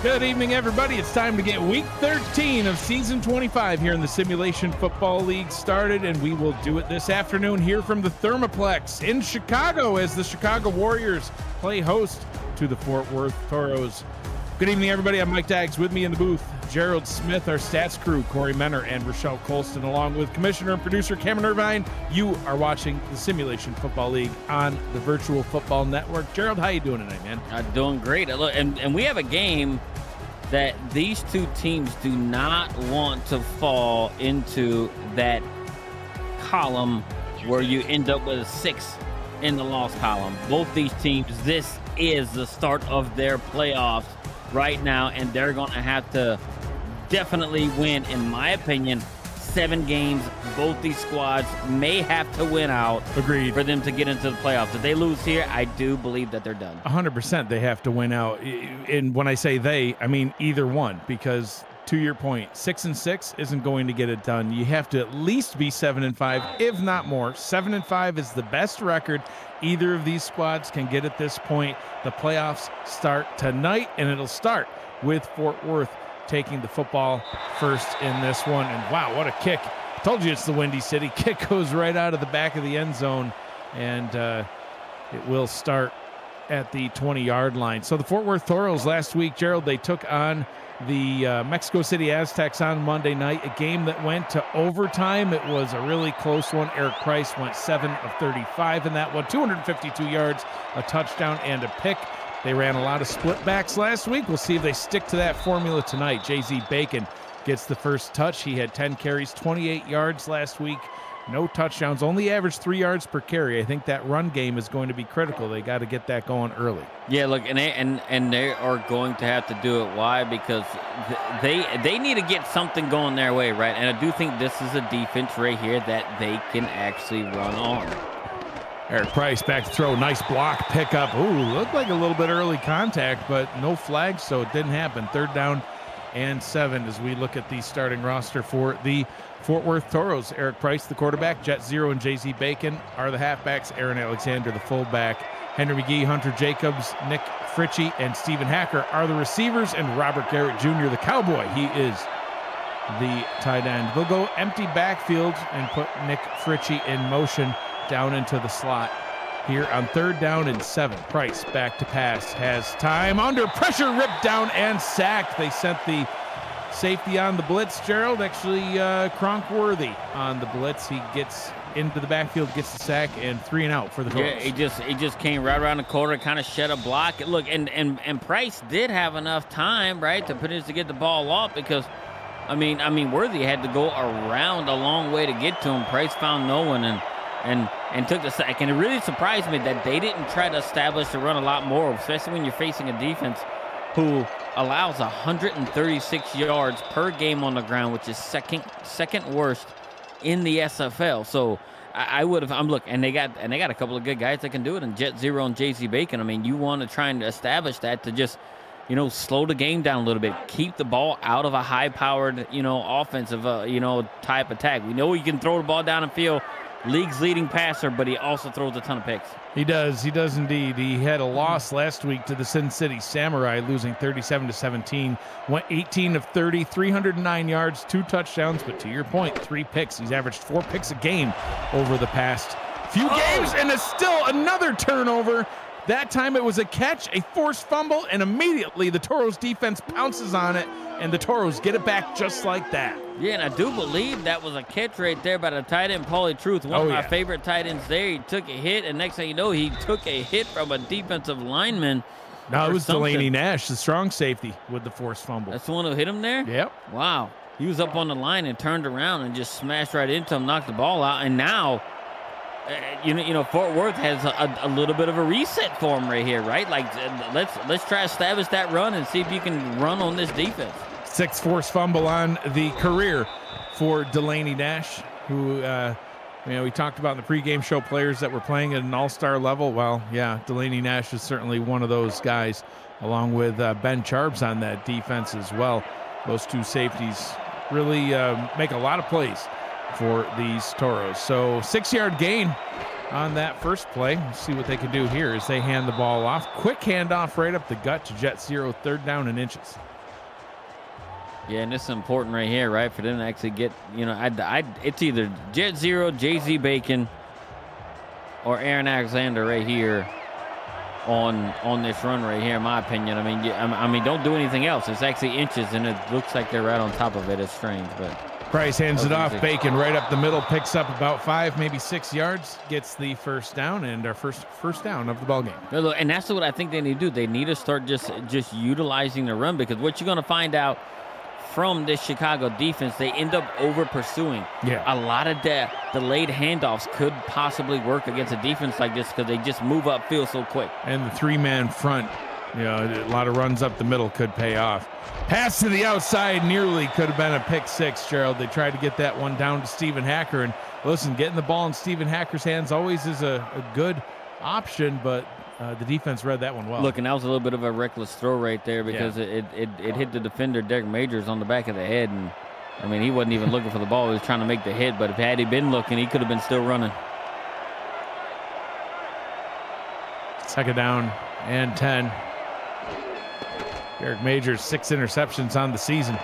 Good evening, everybody. It's time to get week 13 of season 25 here in the Simulation Football League started, and we will do it this afternoon here from the Thermoplex in Chicago as the Chicago Warriors play host to the Fort Worth Toros. Good evening, everybody. I'm Mike Daggs. With me in the booth, Gerald Smith, our stats crew, Corey Menner, and Rochelle Colston, along with Commissioner and producer Cameron Irvine. You are watching the Simulation Football League on the Virtual Football Network. Gerald, how you doing tonight, man? I'm doing great. And we have a game that these two teams do not want to fall into that column where you end up with a 6 in the loss column. Both these teams, this is the start of their playoffs right now, and they're going to have to definitely win, in my opinion, 7 games. Both these squads may have to win out. Agreed. For them to get into the playoffs. If they lose here, I do believe that they're done. 100% they have to win out. And when I say they, I mean either one, because to your point, 6-6 isn't going to get it done. You have to at least be 7-5, if not more. 7-5 is the best record either of these squads can get at this point. The playoffs start tonight, and it'll start with Fort Worth taking the football first in this one. And wow, what a kick. I told you it's the Windy City. Kick goes right out of the back of the end zone, and it will start at the 20-yard line. So the Fort Worth Toros last week, Gerald, they took on the Mexico City Aztecs on Monday night, a game that went to overtime. It was a really close one. Eric Price went 7 of 35 in that one, 252 yards, a touchdown, and a pick. They ran a lot of split backs last week. We'll see if they stick to that formula tonight. JZ Bacon gets the first touch. He had 10 carries, 28 yards last week. No touchdowns, only averaged 3 yards per carry. I think that run game is going to be critical. They got to get that going early. Yeah, look, and they are going to have to do it. Why? Because they need to get something going their way, right? And I do think this is a defense right here that they can actually run on. Eric Price back to throw. Nice block pickup. Ooh, looked like a little bit early contact, but no flags, so it didn't happen. 3rd down and 7 as we look at the starting roster for the Fort Worth Toros. Eric Price, the quarterback. Jet Zero and JZ Bacon are the halfbacks. Aaron Alexander, the fullback. Henry McGee, Hunter Jacobs, Nick Fritchie, and Stephen Hacker are the receivers, and Robert Garrett Jr., the cowboy, he is the tight end. They'll go empty backfield and put Nick Fritchie in motion down into the slot here on 3rd down and 7. Price back to pass, has time, under pressure, ripped down and sacked. They sent the safety on the blitz, Gerald. Actually, Kronkworthy on the blitz. He gets into the backfield, gets the sack, and 3 and out for the Toros. Yeah, he just came right around the corner, kind of shed a block. Look, and Price did have enough time, right, to get the ball off, because I mean, Worthy had to go around a long way to get to him. Price found no one and took the sack. And it really surprised me that they didn't try to establish the run a lot more, especially when you're facing a defense who allows 136 yards per game on the ground, which is second worst in the SFL. So I would have. Look, and they got a couple of good guys that can do it, and Jet Zero and JC Bacon. I mean, you want to try and establish that to just, slow the game down a little bit, keep the ball out of a high-powered, offensive, type attack. We know he can throw the ball down the field. League's leading passer, but he also throws a ton of picks. He does indeed. He had a loss last week to the Sin City Samurai, losing 37-17. Went 18 of 30, 309 yards, 2 touchdowns, but to your point, 3 picks. He's averaged 4 picks a game over the past few games, and it's still another turnover. That time it was a catch, a forced fumble, and immediately the Toros defense pounces on it, and the Toros get it back just like that. Yeah, and I do believe that was a catch right there by the tight end, Paulie Truth, one of my favorite tight ends there. He took a hit, and next thing you know, he took a hit from a defensive lineman. No, it was Delaney Nash, the strong safety, with the forced fumble. That's the one who hit him there? Yep. Wow. He was up on the line and turned around and just smashed right into him, knocked the ball out, and now Fort Worth has a little bit of a reset for him right here, right? Like, let's try to establish that run and see if you can run on this defense. 6th forced fumble on the career for Delaney Nash, who, we talked about in the pregame show players that were playing at an all-star level. Well, yeah, Delaney Nash is certainly one of those guys, along with Ben Charbs on that defense as well. Those 2 safeties really make a lot of plays for these Toros. So 6-yard gain on that first play. Let's see what they can do here as they hand the ball off. Quick handoff right up the gut to Jet Zero, 3rd down and inches. Yeah, and this is important right here, right, for them to actually get, it's either Jet Zero, JZ Bacon, or Aaron Alexander right here on this run right here, in my opinion. I mean, don't do anything else. It's actually inches, and it looks like they're right on top of it. It's strange, but Price hands it off. Bacon right up the middle, picks up about 5, maybe 6 yards, gets the first down, and our first down of the ball game. And that's what I think they need to do. They need to start just utilizing the run, because what you're going to find out from this Chicago defense, they end up over pursuing. Yeah. A lot of delayed handoffs could possibly work against a defense like this, because they just move upfield so quick. And the 3-man front, a lot of runs up the middle could pay off. Pass to the outside nearly could have been a pick 6, Gerald. They tried to get that one down to Stephen Hacker. And listen, getting the ball in Stephen Hacker's hands always is a good option, but the defense read that one well. Look, and that was a little bit of a reckless throw right there, because it hit the defender, Derek Majors, on the back of the head. And, I mean, he wasn't even looking for the ball. He was trying to make the hit, but if had he been looking, he could have been still running. Second down and 10. Derek Majors, 6 interceptions on the season.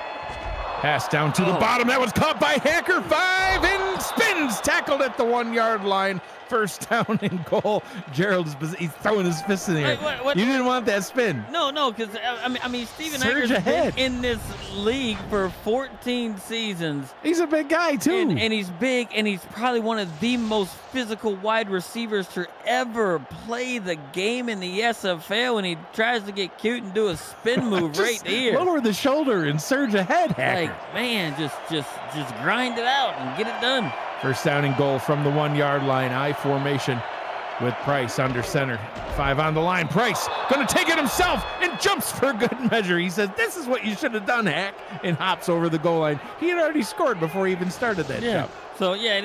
Pass down to the bottom. That was caught by Hacker. 5 and spins. Tackled at the 1-yard line. First down and goal. Gerald he's throwing his fist in the air. What? You didn't want that spin. No, because I mean, Stephen Surge Hacker's ahead. been in this league for 14 seasons. He's a big guy too, and he's big, and he's probably one of the most physical wide receivers to ever play the game in the SFL. And he tries to get cute and do a spin move right here. Lower the shoulder and surge ahead, Hacker. Like, man, just grind it out and get it done. First down and goal from the 1-yard line. I formation with Price under center. 5 on the line. Price going to take it himself and jumps for good measure. He says, "This is what you should have done, Hack," and hops over the goal line. He had already scored before he even started that jump. So, yeah,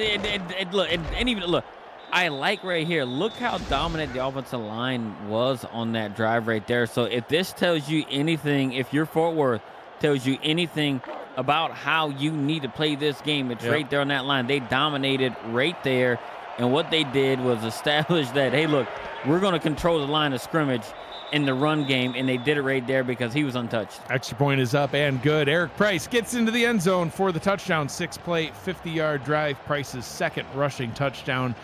look, I like right here. Look how dominant the offensive line was on that drive right there. So if this tells you anything, if you're Fort Worth, tells you anything about how you need to play this game, it's right there on that line. They dominated right there, and what they did was establish that, hey, look, we're going to control the line of scrimmage in the run game, and they did it right there because he was untouched. Extra point is up and good. Eric Price gets into the end zone for the touchdown. 6-play, 50-yard drive. Price's second rushing touchdown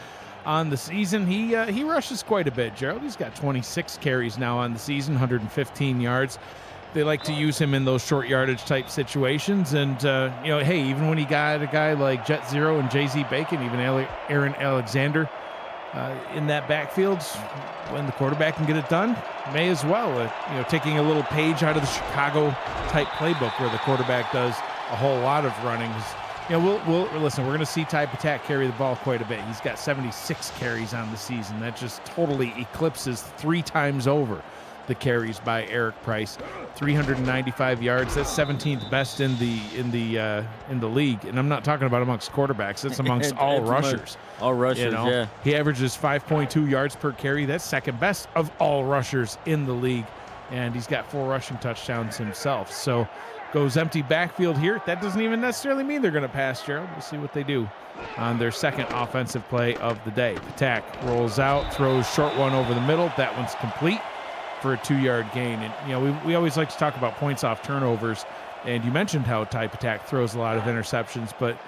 on the season. He rushes quite a bit, Gerald. He's got 26 carries now on the season, 115 yards. They like to use him in those short yardage type situations. And, hey, even when he got a guy like Jet Zero and JZ Bacon, even Aaron Alexander in that backfield, when the quarterback can get it done, may as well. Taking a little page out of the Chicago type playbook where the quarterback does a whole lot of running. We'll listen, we're going to see Ty Patak carry the ball quite a bit. He's got 76 carries on the season. That just totally eclipses 3 times over the carries by Eric Price. 395 yards. That's 17th best in the league. And I'm not talking about amongst quarterbacks. That's amongst all rushers. All rushers, yeah. He averages 5.2 yards per carry. That's second best of all rushers in the league. And he's got 4 rushing touchdowns himself. So goes empty backfield here. That doesn't even necessarily mean they're going to pass, Gerald. We'll see what they do on their second offensive play of the day. Patak rolls out, throws short one over the middle. That one's complete for a 2-yard gain. And, we always like to talk about points off turnovers. And you mentioned how Ty Patak throws a lot of interceptions. But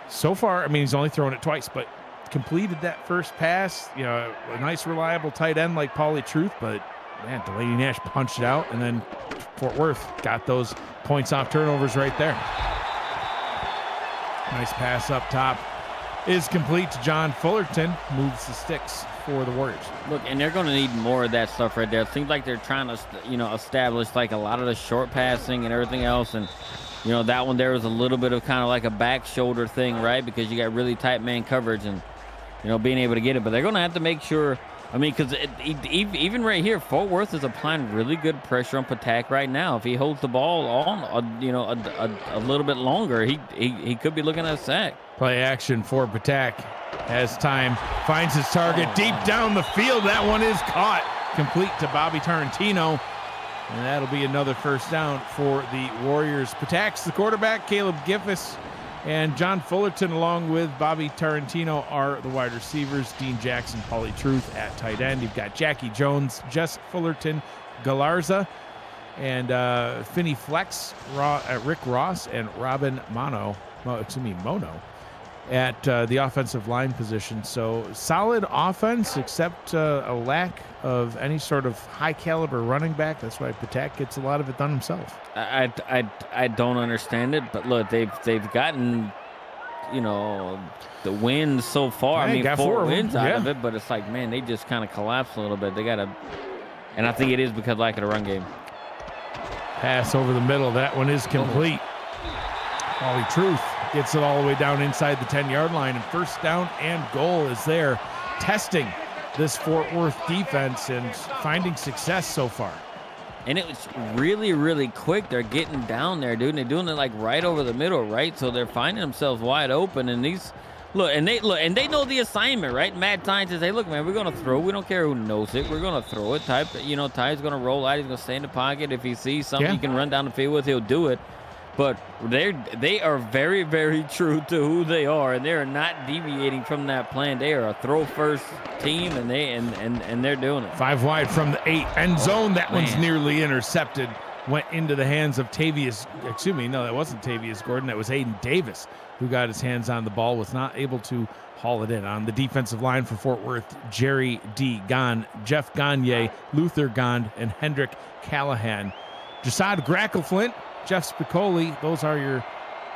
so far, he's only thrown it twice, but completed that first pass. A nice, reliable tight end like Paulie Truth. But, man, Delaney Nash punched it out. And then Fort Worth got those points off turnovers right there. Nice pass up top is complete to John Fullerton. Moves the sticks for the Warriors. Look, and they're going to need more of that stuff right there. It seems like they're trying to, establish like a lot of the short passing and everything else. And, that one there was a little bit of kind of like a back shoulder thing, right? Because you got really tight man coverage and, being able to get it. But they're going to have to make sure, because even right here, Fort Worth is applying really good pressure on Patak right now. If he holds the ball on, a little bit longer, he could be looking at a sack. Play action for Patak. Has time, finds his target deep down the field. That one is caught, complete to Bobby Tarantino. And that'll be another first down for the Warriors. Patak's the quarterback. Caleb Giffis and John Fullerton, along with Bobby Tarantino, are the wide receivers. Dean Jackson, Paulie Truth at tight end. You've got Jackie Jones, Jess Fullerton, Galarza, and Finney Flex, Rick Ross, and Robin Mono at the offensive line position. So solid offense, except a lack of any sort of high caliber running back. That's why Patak gets a lot of it done himself. I don't understand it, but look, they've gotten, the wins so far. Yeah, I mean, 4 wins out of Yeah. it, but it's like, man, they just kind of collapsed a little bit. They got to, and I think it is because lack of the run game. Pass over the middle. That one is complete. Wally Truth gets it all the way down inside the 10-yard line, and first down and goal is there, testing this Fort Worth defense and finding success so far. And it was really, really quick. They're getting down there, dude. And they're doing it like right over the middle, right? So they're finding themselves wide open. And they know the assignment, right? Matt Tynes says, "Hey, look, man, we're gonna throw. We don't care who knows it. We're gonna throw it." Ty's gonna roll out. He's gonna stay in the pocket. If he sees something he can run down the field with, he'll do it. But they are very, very true to who they are, and they are not deviating from that plan. They are a throw first team, and they're doing it. 5 wide from the 8 end zone. That one's nearly intercepted. Went into the hands of Tavius. Excuse me, no, that wasn't Tavius Gordon. That was Aiden Davis, who got his hands on the ball, was not able to haul it in. On the defensive line for Fort Worth, Jerry D. Gahn, Jeff Gagne, Luther Gond, and Hendrick Callahan. Jasad Grackleflint, Jeff Spicoli, those are your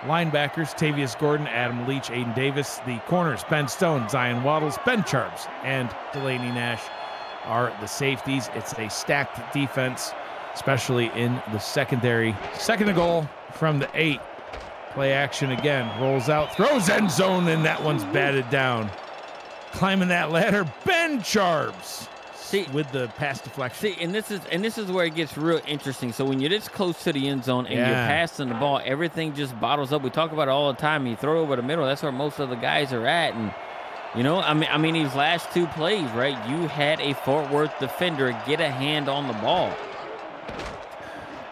linebackers. Tavius Gordon, Adam Leach, Aiden Davis. The corners, Ben Stone, Zion Waddles, Ben Charbs, and Delaney Nash are the safeties. It's a stacked defense, especially in the secondary. Second and goal from the 8. Play action again. Rolls out, throws end zone, and that one's batted down. Climbing that ladder, Ben Charbs. With the pass deflection. See, and this is where it gets real interesting. So when you're this close to the end zone and you're passing the ball, everything just bottles up. We talk about it all the time. You throw it over the middle. That's where most of the guys are at. And I mean, these last 2 plays, right? You had a Fort Worth defender get a hand on the ball.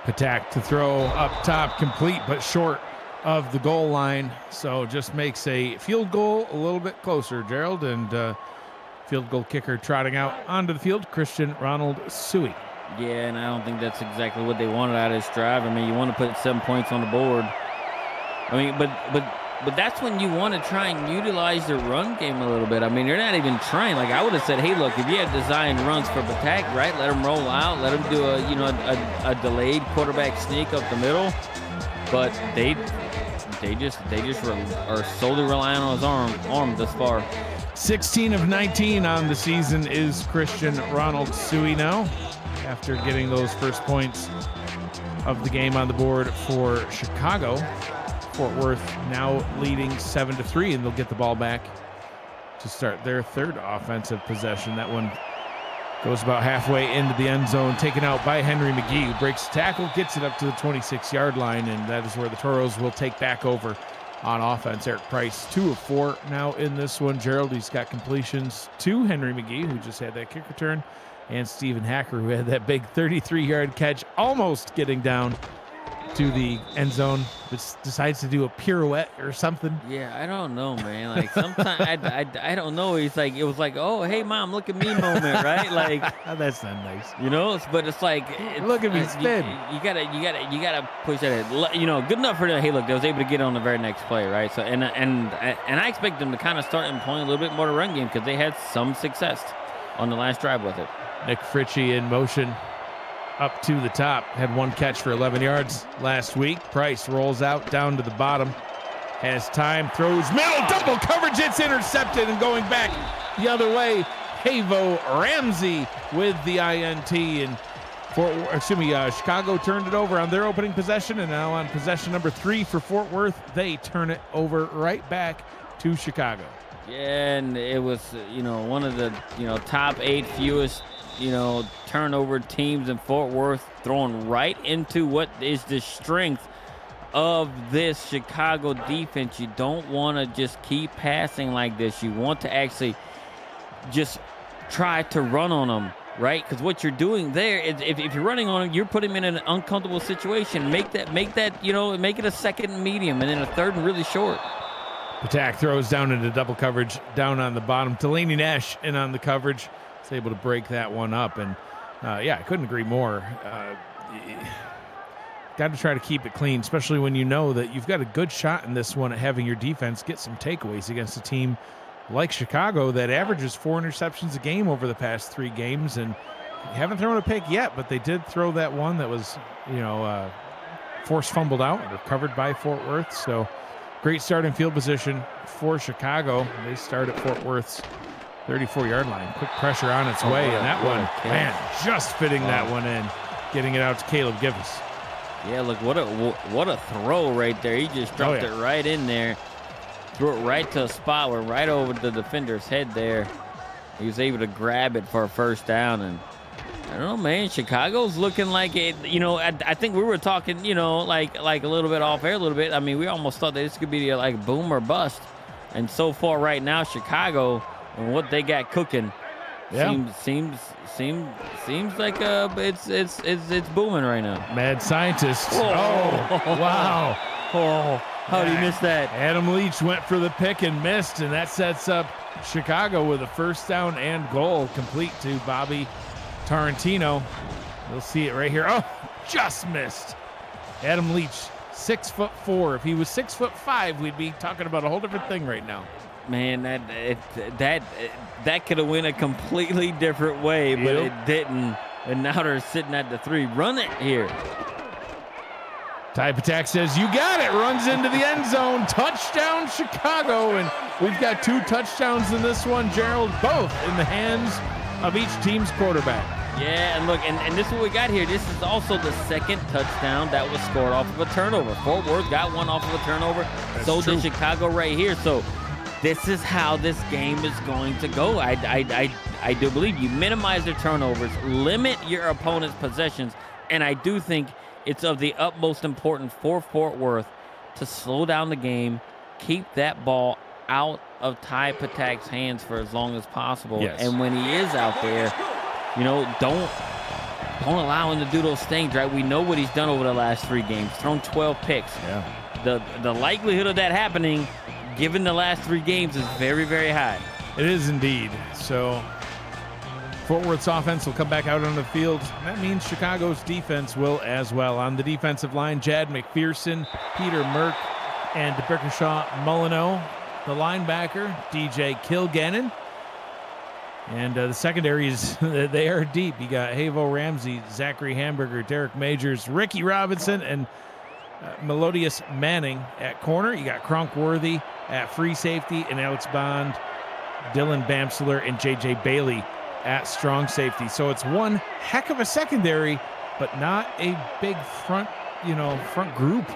Patak to throw up top, complete but short of the goal line. So just makes a field goal a little bit closer, Gerald, and field goal kicker trotting out onto the field, Christian Ronald Suey. Yeah, and I don't think that's exactly what they wanted out of this drive. I mean, you want to put 7 points on the board. I mean, but that's when you want to try and utilize the run game a little bit. I mean, they're not even trying. Like, I would have said, hey, look, if you have designed runs for Patak, right, let them roll out, let them do a delayed quarterback sneak up the middle. But they just are solely relying on his arm this far. 16 of 19 on the season is Christian Ronald Suey now, after getting those first points of the game on the board for Chicago. Fort Worth now leading 7-3, and they'll get the ball back to start their third offensive possession. That one goes about halfway into the end zone, taken out by Henry McGee, who breaks the tackle, gets it up to the 26-yard line, and that is where the Toros will take back over on offense. Eric Price, 2 of 4 now in this one. Gerald, he's got completions to Henry McGee, who just had that kick return, and Stephen Hacker, who had that big 33-yard catch, almost getting down to the end zone, but decides to do a pirouette or something. Yeah, I don't know, man. Like, sometimes I don't know. It was like, oh, hey, mom, look at me moment, right? Like, that's not nice. But it's like, look at me spin. You gotta push that. Good enough for them. Hey, look, they was able to get on the very next play, right? So and I expect them to kind of start employing a little bit more to run game, because they had some success on the last drive with it. Nick Fritchie in motion up to the top. Had 1 catch for 11 yards last week. Price rolls out down to the bottom. Has time, throws middle, double coverage. It's intercepted, and going back the other way, Havo Ramsey with the INT. And Chicago turned it over on their opening possession, and now on possession number 3 for Fort Worth, they turn it over right back to Chicago. Yeah, and it was, one of the, top 8 fewest turnover teams in Fort Worth, throwing right into what is the strength of this Chicago defense. You don't want to just keep passing like this. You want to actually just try to run on them, right? Because what you're doing there is, if you're running on them, you're putting them in an uncomfortable situation. Make it a second and medium, and then a third and really short. Patak throws down into double coverage, down on the bottom. Delaney Nash in on the coverage. Is able to break that one up, and I couldn't agree more. got to try to keep it clean, especially when you know that you've got a good shot in this one at having your defense get some takeaways against a team like Chicago that averages 4 interceptions a game over the past 3 games, and haven't thrown a pick yet, but they did throw that one that was, forced fumbled out and recovered by Fort Worth. So great start in field position for Chicago. They start at Fort Worth's 34-yard line. Quick pressure on its way, and that one, man, just fitting that one in, getting it out to Caleb Givens. Yeah, look, what a throw right there. He just dropped it right in there. Threw it right to a spot where right over the defender's head there. He was able to grab it for a first down. And I don't know, man, Chicago's looking like it. I think we were talking, like a little bit off air a little bit. I mean, we almost thought that this could be like boom or bust. And so far right now, Chicago and what they got cooking seems like it's booming right now. Mad scientist. Oh, wow. Oh, how did he miss that? Adam Leach went for the pick and missed, and that sets up Chicago with a first down and goal complete to Bobby Tarantino. You'll see it right here. Oh, just missed. Adam Leach, 6'4". If he was 6'5", we'd be talking about a whole different thing right now. Man, that could have went a completely different way, but it didn't. And now they're sitting at the 3. Run it here. Ty Patak says, you got it. Runs into the end zone. Touchdown, Chicago. And we've got 2 touchdowns in this one, Gerald, both in the hands of each team's quarterback. Yeah, and look, and this is what we got here. This is also the second touchdown that was scored off of a turnover. Fort Worth got one off of a turnover. So did Chicago right here. So this is how this game is going to go. I do believe you minimize the turnovers, limit your opponent's possessions, and I do think it's of the utmost importance for Fort Worth to slow down the game, keep that ball out of Ty Patak's hands for as long as possible. Yes. And when he is out there, don't allow him to do those things, right? We know what he's done over the last 3 games, thrown 12 picks. Yeah. The likelihood of that happening, given the last 3 games, is very, very high. It is indeed. So Fort Worth's offense will come back out on the field. That means Chicago's defense will as well. On the defensive line, Jad McPherson, Peter Merck, and Birkinshaw Molyneux. The linebacker, DJ Kilgannon. And the secondaries, they are deep. You got Havo Ramsey, Zachary Hamburger, Derek Majors, Ricky Robinson, and Melodious Manning at corner. You got Kronk Worthy at free safety, and Alex Bond, Dylan Bamsler, and J.J. Bailey at strong safety. So it's one heck of a secondary, but not a big front group.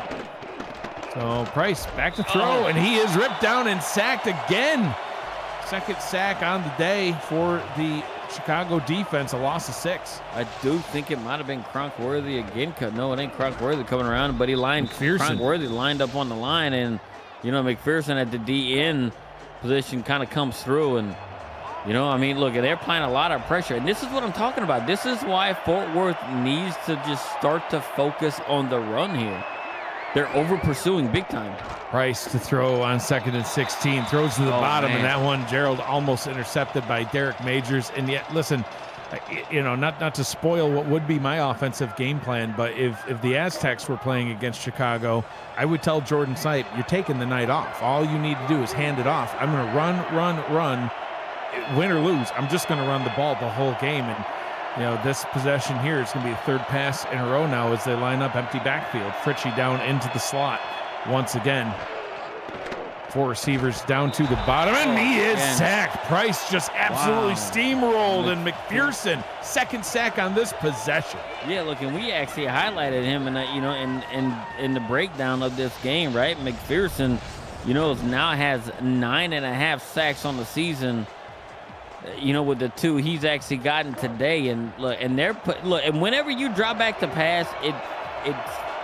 So Price back to throw, and he is ripped down and sacked again. Second sack on the day for the Chicago defense, a loss of 6. I do think it might have been Kronk-Worthy again. No, it ain't Kronk-Worthy coming around, but he Kronk-Worthy lined up on the line, and, McPherson at the DN position kind of comes through. And, look, they're applying a lot of pressure. And this is what I'm talking about. This is why Fort Worth needs to just start to focus on the run here. They're over-pursuing big time. Price to throw on 2nd and 16. Throws to the bottom, and that one, Gerald, almost intercepted by Derek Majors. And yet, listen, not to spoil what would be my offensive game plan, but if the Aztecs were playing against Chicago, I would tell Jordan Sipe, you're taking the night off. All you need to do is hand it off. I'm going to run, win or lose. I'm just going to run the ball the whole game. And this possession here is going to be the 3rd pass in a row now as they line up empty backfield. Fritchie down into the slot once again. 4 receivers down to the bottom, and he is sacked. Price just absolutely steamrolled, and McPherson, 2nd sack on this possession. Yeah, look, and we actually highlighted him in the breakdown of this game, right? McPherson, now has 9.5 sacks on the season. With the 2 he's actually gotten today, and and whenever you drop back to pass, it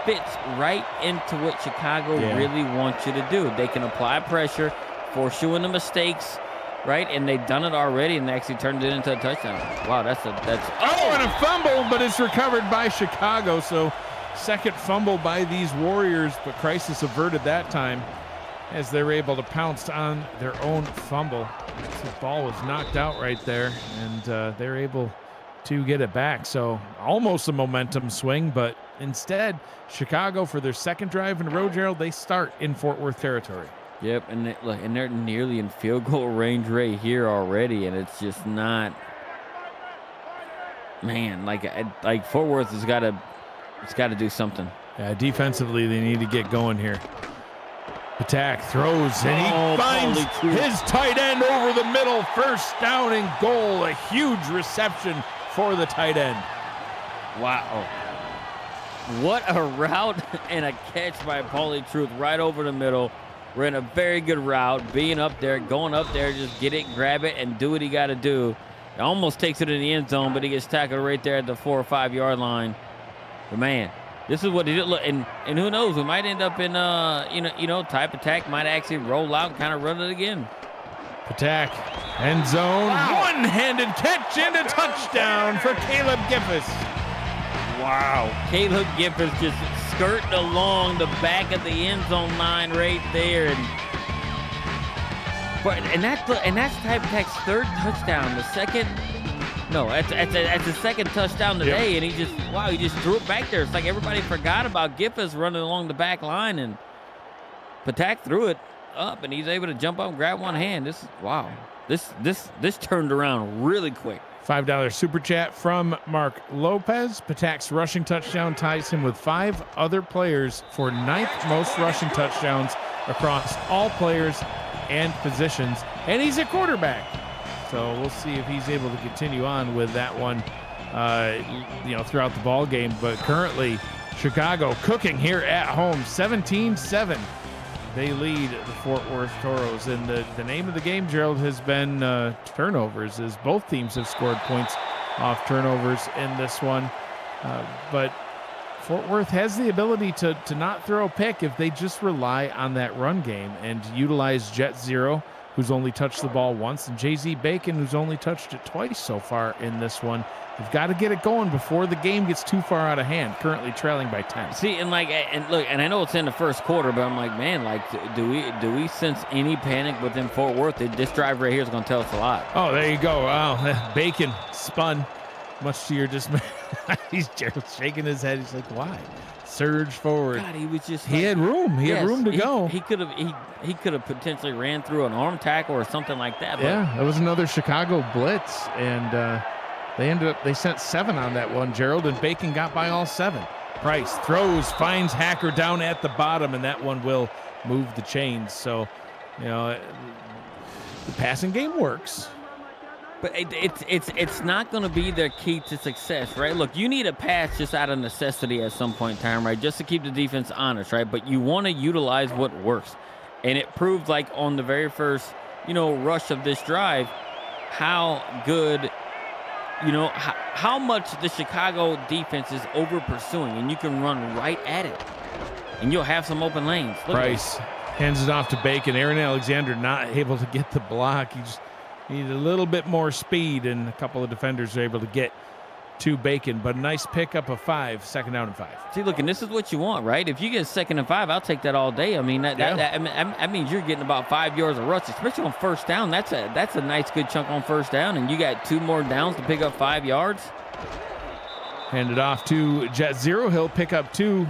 fits right into what Chicago really wants you to do. They can apply pressure, force you into mistakes, right? And they've done it already, and they actually turned it into a touchdown. Wow, that's and a fumble, but it's recovered by Chicago. So 2nd fumble by these Warriors, but crisis averted that time as they were able to pounce on their own fumble. The ball was knocked out right there, and they're able to get it back. So almost a momentum swing, but instead, Chicago, for their second drive in a row, Gerald, they start in Fort Worth territory. Yep, and they're nearly in field goal range right here already, and it's just not. Man, like Fort Worth has got to do something. Yeah, defensively, they need to get going here. Patak throws, and he finds his tight end over the middle. First down and goal. A huge reception for the tight end. Wow. What a route and a catch by Paulie Truth right over the middle. Ran a very good route, being up there, going up there, just get it, grab it, and do what he got to do. It almost takes it in the end zone, but he gets tackled right there at the 4 or 5 yard line. But man, this is what he did. Look, and who knows? We might end up in type attack. Might actually roll out and kind of run it again. Patak, end zone, one-handed catch and a touchdown for Caleb Giffis. Wow, Caleb Giffis just skirting along the back of the end zone line right there, and that's type attack's third touchdown. That's the second touchdown today, and he just threw it back there. It's like everybody forgot about Giffis running along the back line, and Patak threw it up, and he's able to jump up and grab one hand. This turned around really quick. $5 super chat from Mark Lopez. Patak's rushing touchdown ties him with 5 other players for 9th most rushing touchdowns across all players and positions, and he's a quarterback. So we'll see if he's able to continue on with that one, throughout the ball game. But currently, Chicago cooking here at home, 17-7. They lead the Fort Worth Toros, and the name of the game, Gerald, has been turnovers, as both teams have scored points off turnovers in this one. But Fort Worth has the ability to not throw a pick if they just rely on that run game and utilize Jet Zero, who's only touched the ball once, and JZ Bacon, who's only touched it twice so far in this one. They've got to get it going before the game gets too far out of hand, currently trailing by 10. See, and I know it's in the first quarter, but I'm like, man, do we sense any panic within Fort Worth? This drive right here is going to tell us a lot. Oh, there you go. Wow, Bacon spun, much to your dismay. He's just shaking his head. He's like, why? Surge forward. God, he was just. He had room. He had room to go. He could have potentially ran through an arm tackle or something like that. But yeah, that was another Chicago blitz, and they sent 7 on that one, Gerald, and Bacon got by all 7. Price throws, finds Hacker down at the bottom, and that one will move the chains. So, the passing game works. But it's not going to be their key to success, right? Look, you need a pass just out of necessity at some point in time, right? Just to keep the defense honest, right? But you want to utilize what works. And it proved, like, on the very first, rush of this drive, how good, how much the Chicago defense is over pursuing, and you can run right at it, and you'll have some open lanes. Price hands it off to Bacon. Aaron Alexander not able to get the block. He just needed a little bit more speed, and a couple of defenders are able to get to Bacon. But a nice pickup of 5, second down and 5. See, look, and this is what you want, right? If you get 2nd and 5, I'll take that all day. I mean, that means you're getting about 5 yards of rush, especially on first down. That's a nice, good chunk on first down, and you got 2 more downs to pick up 5 yards. Hand it off to Jet Zero. He'll pick up 2.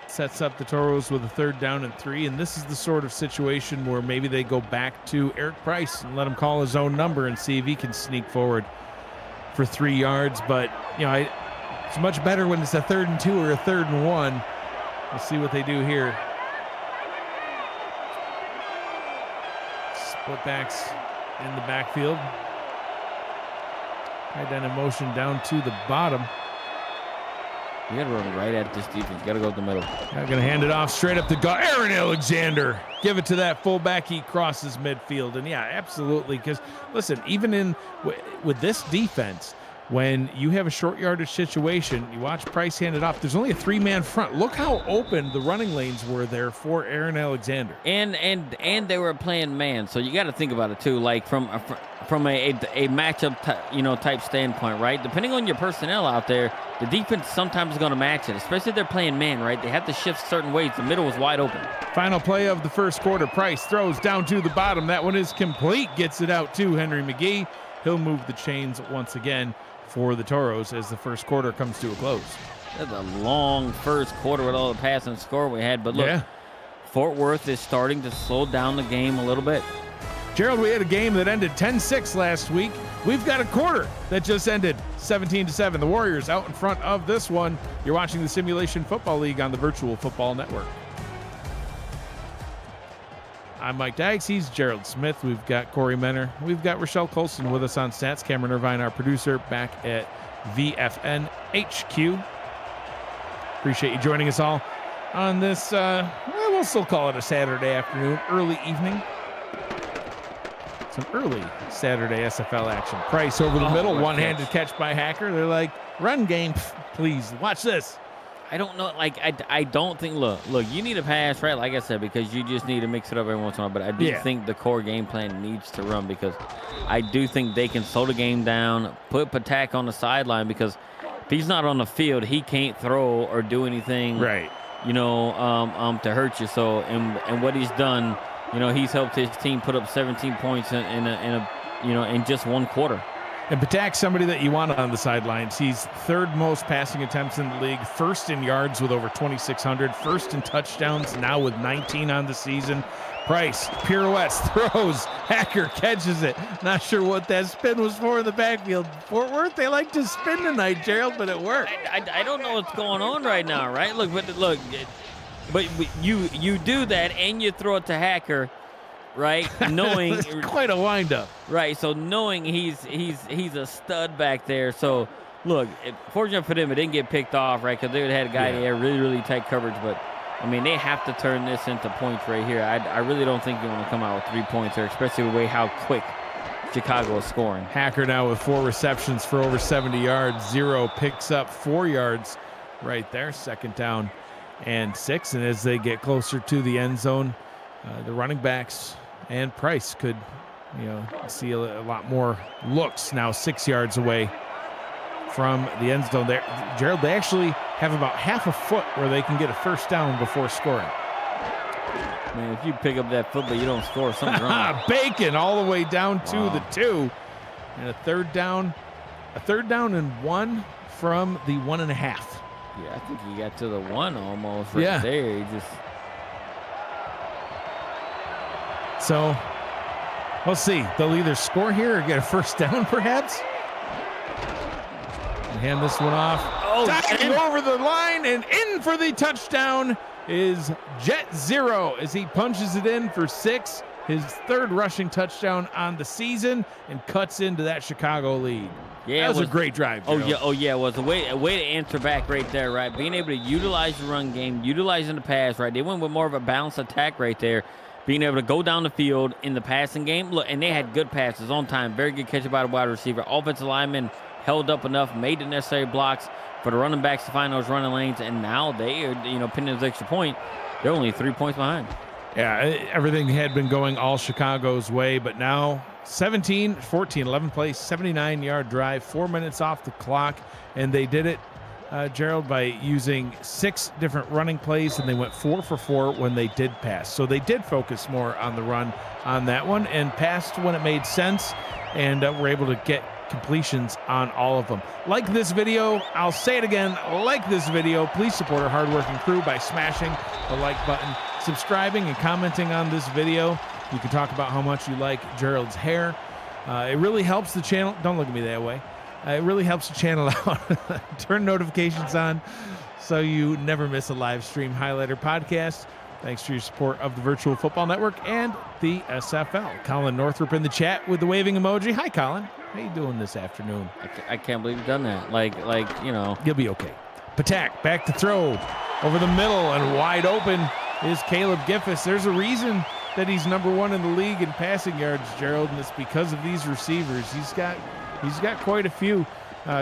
Sets up the Toros with a 3rd down and 3, and this is the sort of situation where maybe they go back to Eric Price and let him call his own number and see if he can sneak forward for 3 yards. But it's much better when it's a 3rd and 2 or a 3rd and 1. We'll see what they do here. Split backs in the backfield. Tight end in motion down to the bottom. You got to run right at this defense. You got to go up the middle. I'm going to hand it off straight up to Aaron Alexander. Give it to that fullback. He crosses midfield. And, yeah, absolutely. Because, listen, even with this defense, when you have a short yardage situation, you watch Price hand it off. There's only a 3-man front. Look how open the running lanes were there for Aaron Alexander. And they were playing man. So you got to think about it, too, like from a matchup type standpoint, right? Depending on your personnel out there, the defense sometimes is going to match it, especially if they're playing man, right? They have to shift certain ways. The middle was wide open. Final play of the first quarter. Price throws down to the bottom. That one is complete. Gets it out to Henry McGee. He'll move the chains once again for the Toros as the first quarter comes to a close. That's a long first quarter with all the passing score we had. But look, Fort Worth is starting to slow down the game a little bit. Gerald, we had a game that ended 10-6 last week. We've got a quarter that just ended 17-7. The Warriors out in front of this one. You're watching the Simulation Football League on the Virtual Football Network. I'm Mike Dykes. He's Gerald Smith. We've got Corey Menner. We've got Rochelle Colson with us on Stats. Cameron Irvine, our producer, back at VFN HQ. Appreciate you joining us all on this, we'll still call it a Saturday afternoon, early evening. Some early Saturday SFL action. Price over the middle, one-handed catch by Hacker. They're like, run game, please, watch this. I don't know, like, I don't think, look, you need a pass, right, like I said, because you just need to mix it up every once in a while, but I do think the core game plan needs to run, because I do think they can slow the game down, put Patak on the sideline, because if he's not on the field, he can't throw or do anything, right? You know, to hurt you. So, and what he's done, you know, he's helped his team put up 17 points in just one quarter. And Patak's somebody that you want on the sidelines. He's third most passing attempts in the league, first in yards with over 2,600, first in touchdowns now with 19 on the season. Price pirouettes, throws, Hacker catches it. Not sure what that spin was for in the backfield. Fort Worth, they like to spin tonight, Gerald, but it worked. I don't know what's going on right now, right? But you do that and you throw it to Hacker, right? Knowing it's quite a windup, right? So knowing he's a stud back there. So look, fortunate for them, it didn't get picked off, right? Because they would have had a guy there really tight coverage, but. I mean, they have to turn this into points right here. I really don't think they want to come out with 3 points there, especially the way how quick Chicago is scoring. Hacker now with 4 receptions for over 70 yards. 0 picks up 4 yards right there. Second down and 6. And as they get closer to the end zone, the running backs and Price could, see a lot more looks now 6 yards away from the end zone there. Gerald, they actually have about half a foot where they can get a first down before scoring. Man, if you pick up that foot but you don't score, something's wrong. Bacon all the way down to the 2. And a third down and 1 from the 1.5. Yeah, I think he got to the 1 almost right there. He just... So, we'll see. They'll either score here or get a first down perhaps. Hand this one off. Diving over the line and in for the touchdown is Jet Zero as he punches it in for 6. His 3rd rushing touchdown on the season and cuts into that Chicago lead. Yeah, that was a great drive. Gerald. Oh yeah, it was a way to answer back right there, right? Being able to utilize the run game, utilizing the pass, right? They went with more of a balanced attack right there. Being able to go down the field in the passing game. Look, and they had good passes on time. Very good catch by the wide receiver. Offensive lineman held up enough, made the necessary blocks for the running backs to find those running lanes, and now they are, pinning this extra point. They're only 3 points behind. Yeah, everything had been going all Chicago's way, but now 17-14, 11 plays, 79-yard drive, 4 minutes off the clock, and they did it, Gerald, by using 6 different running plays, and they went 4 for 4 when they did pass. So they did focus more on the run on that one and passed when it made sense, and were able to get completions on all of them. Like this video, I'll say it again, like this video. Please support our hardworking crew by smashing the like button, subscribing, and commenting on this video. You can talk about how much you like Gerald's hair. It really helps the channel. Don't look at me that way. It really helps the channel out. Turn notifications on so you never miss a live stream highlight or podcast. Thanks to your support of the Virtual Football Network and the SFL. Colin Northrup in the chat with the waving emoji. Hi, Colin. How you doing this afternoon? I can't believe you've done that. You'll be okay. Patak back to throw over the middle and wide open is Caleb Giffis. There's a reason that he's number 1 in the league in passing yards, Gerald, and it's because of these receivers. He's got quite a few.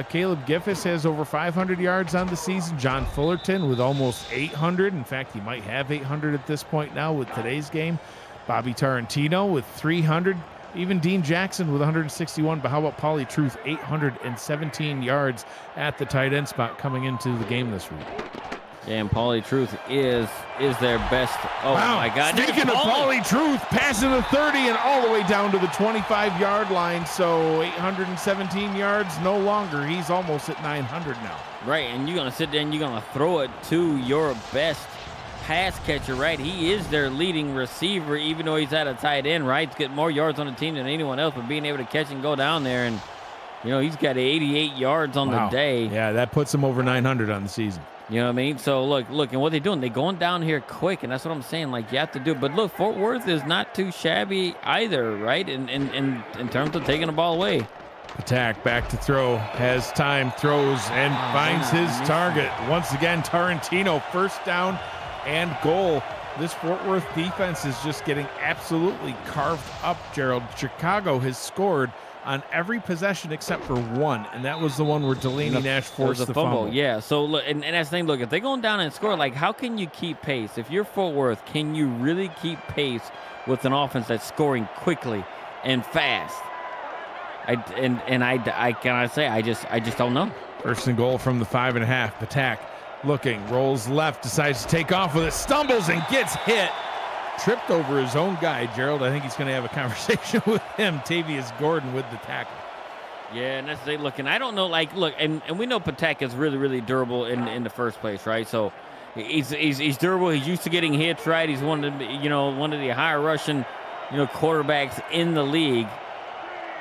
Caleb Giffis has over 500 yards on the season. John Fullerton with almost 800. In fact, he might have 800 at this point now with today's game. Bobby Tarantino with 300. Even Dean Jackson with 161. But how about Paulie Truth, 817 yards at the tight end spot coming into the game this week. Yeah, and Paulie Truth is their best. Oh, wow. my God. Speaking of Paulie Truth, passing the 30 and all the way down to the 25-yard line. So 817 yards no longer. He's almost at 900 now. Right, and you're going to sit there and you're going to throw it to your best pass catcher, right? He is their leading receiver, even though he's at a tight end, right? He's getting more yards on the team than anyone else, but being able to catch and go down there. And, he's got 88 yards on the day. Yeah, that puts him over 900 on the season. You know what I mean? So, look, and what they're doing, they're going down here quick, and that's what I'm saying. Like, you have to do it. But, look, Fort Worth is not too shabby either, right, in terms of taking the ball away. Attack, back to throw, has time, throws, and finds his target. Once again, Tarantino, first down and goal. This Fort Worth defense is just getting absolutely carved up, Gerald. Chicago has scored on every possession except for one, and that was the one where Delaney Nash forced the fumble. Yeah, so look, and that's the thing. Look, if they're going down and score, like, how can you keep pace? If you're Fort Worth, can you really keep pace with an offense that's scoring quickly and fast? I just don't know. First and goal from the 5.5. Patak looking, rolls left, decides to take off with it, stumbles and gets hit. Tripped over his own guy, Gerald. I think he's going to have a conversation with him. Tavius Gordon with the tackle. Yeah, and that's they looking. I don't know, like, look, and we know Patak is really, really durable in the first place, right? So he's durable. He's used to getting hits, right? He's one of the higher rushing, quarterbacks in the league.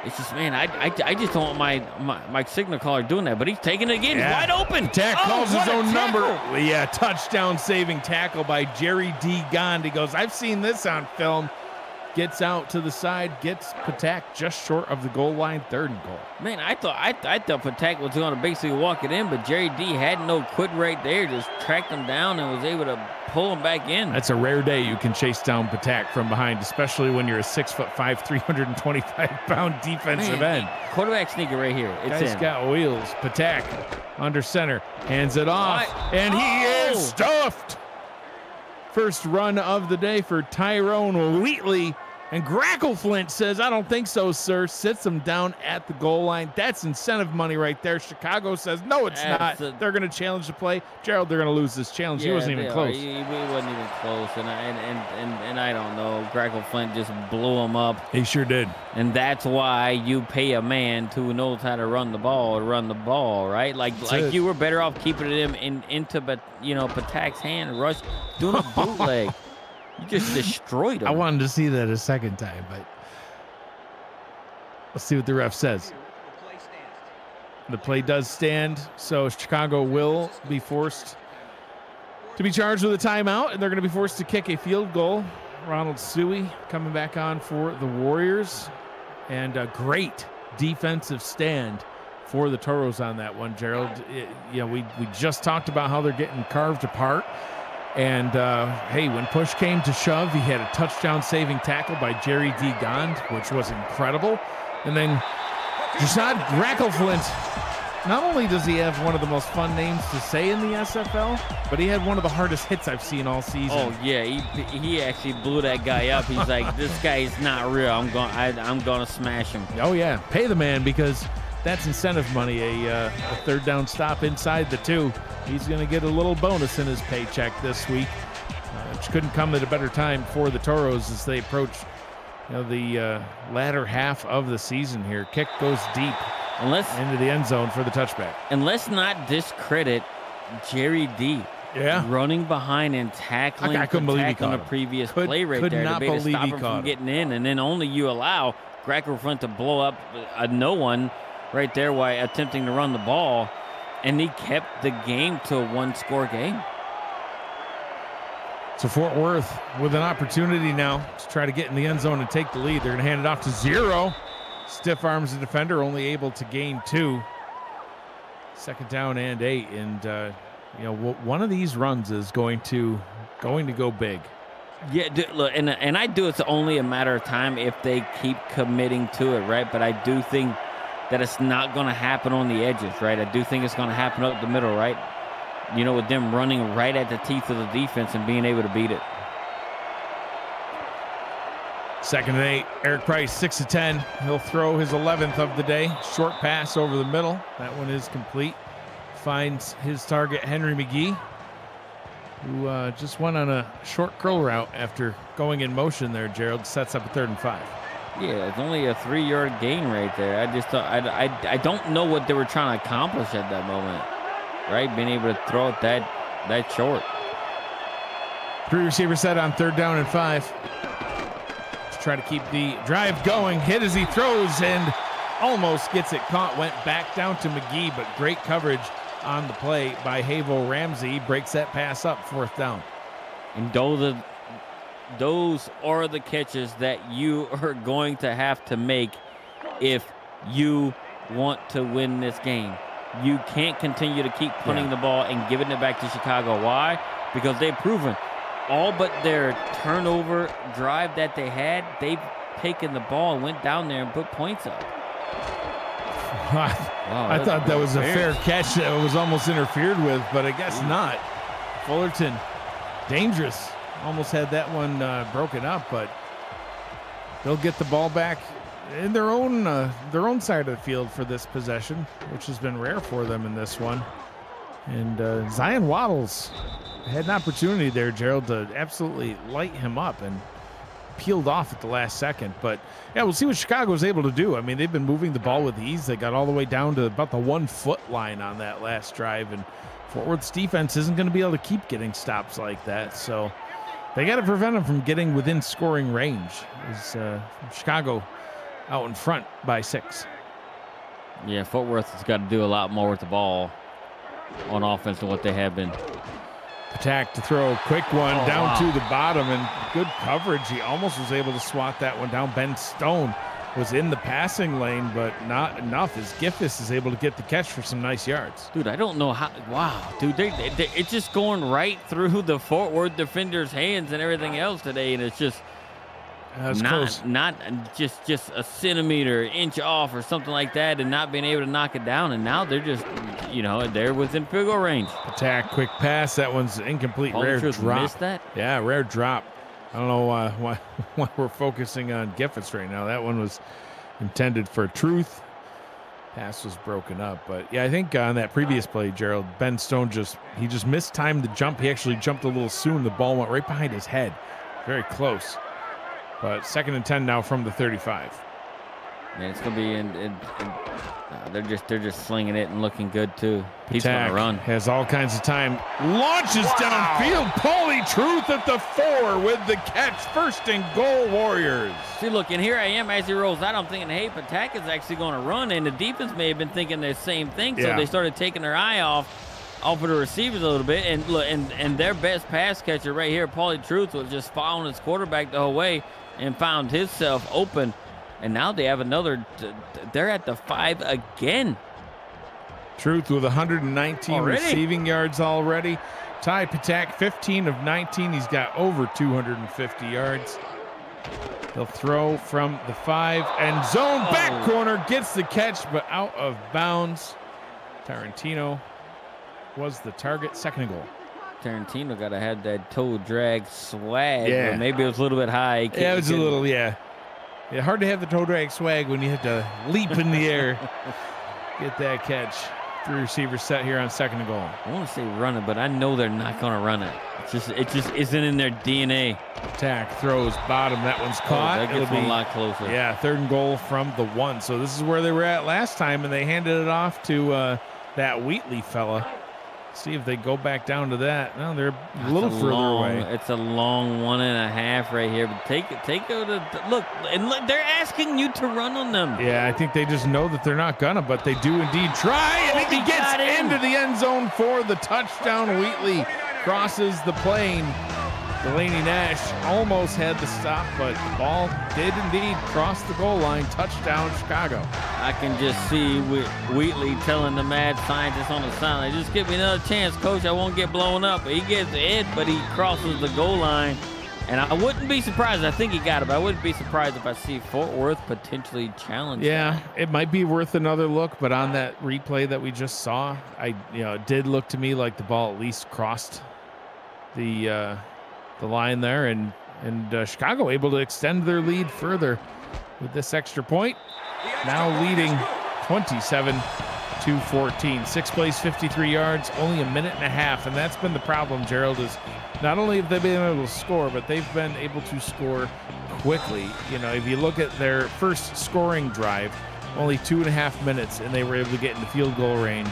It's just, man, I just don't want my signal caller doing that, but he's taking it again. Yeah. He's wide open. Patak calls his own tackle. number. Yeah, touchdown saving tackle by Jerry D. Gond. He goes, I've seen this on film. Gets out to the side, gets Patak just short of the goal line, 3rd and goal. Man, I thought Patak was going to basically walk it in, but Jerry D had no quit right there, just tracked him down and was able to pull him back in. That's a rare day you can chase down Patak from behind, especially when you're a 6'5", 325-pound defensive end. Quarterback sneaker right here. It's Guy's got wheels. Patak under center, hands it off, and he is stuffed. First run of the day for Tyrone Wheatley. And Grackleflint says, I don't think so, sir. Sits him down at the goal line. That's incentive money right there. Chicago says, no, it's not. They're going to challenge the play. Gerald, they're going to lose this challenge. He wasn't even close. He wasn't even close. And I don't know. Grackleflint just blew him up. He sure did. And that's why you pay a man who knows how to run the ball, right? Like you were better off keeping him into Patak's hand, rush, doing a bootleg. You just destroyed him. I wanted to see that a second time, but let's see what the ref says. The play does stand, so Chicago will be forced to be charged with a timeout, and they're going to be forced to kick a field goal. Ronald Suey coming back on for the Warriors, and a great defensive stand for the Toros on that one, Gerald. We just talked about how they're getting carved apart. And, hey, when push came to shove, he had a touchdown-saving tackle by Jerry D. Gond, which was incredible. And then Jashad Grackleflint, not only does he have one of the most fun names to say in the SFL, but he had one of the hardest hits I've seen all season. Oh, yeah, he actually blew that guy up. He's like, this guy is not real. I'm going to smash him. Oh, yeah, pay the man because that's incentive money, a third down stop inside the 2. He's going to get a little bonus in his paycheck this week, which couldn't come at a better time for the Toros as they approach the latter half of the season here. Kick goes deep into the end zone for the touchback. And let's not discredit Jerry D. Yeah. Running behind and tackling I couldn't believe he caught on the him. previous play right could there not to believe stop he him caught from getting in, and then only you allow Grackleflint to blow up a no one right there while attempting to run the ball. And he kept the game to a 1-score game. So Fort Worth with an opportunity now to try to get in the end zone and take the lead. They're going to hand it off to Zero. Stiff arms the defender, only able to gain 2. 2nd down and 8. And, one of these runs is going to go big. Yeah, look, and I do it's only a matter of time if they keep committing to it, right? But I do think that it's not going to happen on the edges, right? I do think it's going to happen up the middle, right? With them running right at the teeth of the defense and being able to beat it. 2nd and 8. Eric Price, 6 of 10. He'll throw his 11th of the day. Short pass over the middle. That one is complete. Finds his target, Henry McGee. who just went on a short curl route after going in motion there, Gerald, sets up a 3rd and 5. Yeah, it's only a 3-yard gain right there. I just thought, I don't know what they were trying to accomplish at that moment, right? Being able to throw it that short. 3 receiver set on 3rd down and 5. Let's try to keep the drive going. Hit as he throws and almost gets it caught. Went back down to McGee, but great coverage on the play by Havo Ramsey. Breaks that pass up, 4th down. And those are the catches that you are going to have to make if you want to win this game. You can't continue to keep punting the ball and giving it back to Chicago. Why? Because they've proven all but their turnover drive that they had, they've taken the ball and went down there and put points up. Wow, I thought that was a fair catch that was almost interfered with, but I guess not. Fullerton, dangerous. Almost had that one broken up, but they'll get the ball back in their own side of the field for this possession, which has been rare for them in this one. And Zion Waddles had an opportunity there, Gerald, to absolutely light him up and peeled off at the last second. But yeah, we'll see what Chicago is able to do. I mean, they've been moving the ball with ease. They got all the way down to about the 1 foot line on that last drive, and Fort Worth's defense isn't going to be able to keep getting stops like that. So they got to prevent them from getting within scoring range. Is Chicago out in front by 6. Yeah, Fort Worth has got to do a lot more with the ball on offense than what they have been. Attack to throw a quick one down to the bottom, and good coverage. He almost was able to swat that one down. Ben Stone was in the passing lane, but not enough as Giftis is able to get the catch for some nice yards. Dude, I don't know how. Wow, dude, it's just going right through the Fort Worth defender's hands and everything else today, and it's just not just a centimeter, inch off or something like that, and not being able to knock it down. And now they're just, they're within field goal range. Attack, quick pass. That one's incomplete. Rare drop. Missed that? Yeah, rare drop. I don't know why we're focusing on Giffords right now. That one was intended for truth. Pass was broken up. But yeah, I think on that previous play, Gerald, Ben Stone just mistimed the jump. He actually jumped a little soon. The ball went right behind his head. Very close. But 2nd and 10 now from the 35. Man, it's gonna be they're just slinging it and looking good too. He's gonna run. Has all kinds of time. Launches downfield. Paulie Truth at the 4 with the catch. 1st and goal, Warriors. See, look, and here I am as he rolls out. I'm thinking, hey, Patak is actually going to run, and the defense may have been thinking the same thing. So they started taking their eye off of the receivers a little bit, and look, and their best pass catcher right here, Paulie Truth, was just following his quarterback the whole way and found himself open. And now they have another. They're at the 5 again. Truth with 119 receiving yards already. Ty Patak, 15 of 19. He's got over 250 yards. He'll throw from the 5 and zone back corner. Gets the catch, but out of bounds. Tarantino was the target. 2nd and goal. Tarantino got to have that toe drag swag. Yeah. Or maybe it was a little bit high. Yeah, it was a little, yeah. Hard to have the toe drag swag when you have to leap in the air. Get that catch. 3 receivers set here on 2nd and goal. I want to say run it, but I know they're not going to run it. It just isn't in their DNA. Attack, throws, bottom. That one's caught. That gets one a lot closer. Yeah, 3rd and goal from the 1. So this is where they were at last time, and they handed it off to that Wheatley fella. See if they go back down to that. No, they're a little further away. It's a long 1.5 right here. But take it to look, and look, they're asking you to run on them. Yeah, I think they just know that they're not gonna, but they do indeed try, and he gets into the end zone for the touchdown. Wheatley crosses the plane. Delaney Nash almost had the stop, but the ball did indeed cross the goal line. Touchdown, Chicago. I can just see Wheatley telling the mad scientist on the sideline, just give me another chance, coach. I won't get blown up. But he gets it, but he crosses the goal line. And I wouldn't be surprised. I think he got it, but I wouldn't be surprised if I see Fort Worth potentially challenge. Yeah, it might be worth another look, but on that replay that we just saw, it did look to me like the ball at least crossed the line there, and Chicago able to extend their lead further with this extra point. Now leading 27-17. 42-14. 6 plays, 53 yards, only a minute and a half. And that's been the problem, Gerald, is not only have they been able to score, but they've been able to score quickly. You know, if you look at their first scoring drive, only 2.5 minutes, and they were able to get into field goal range.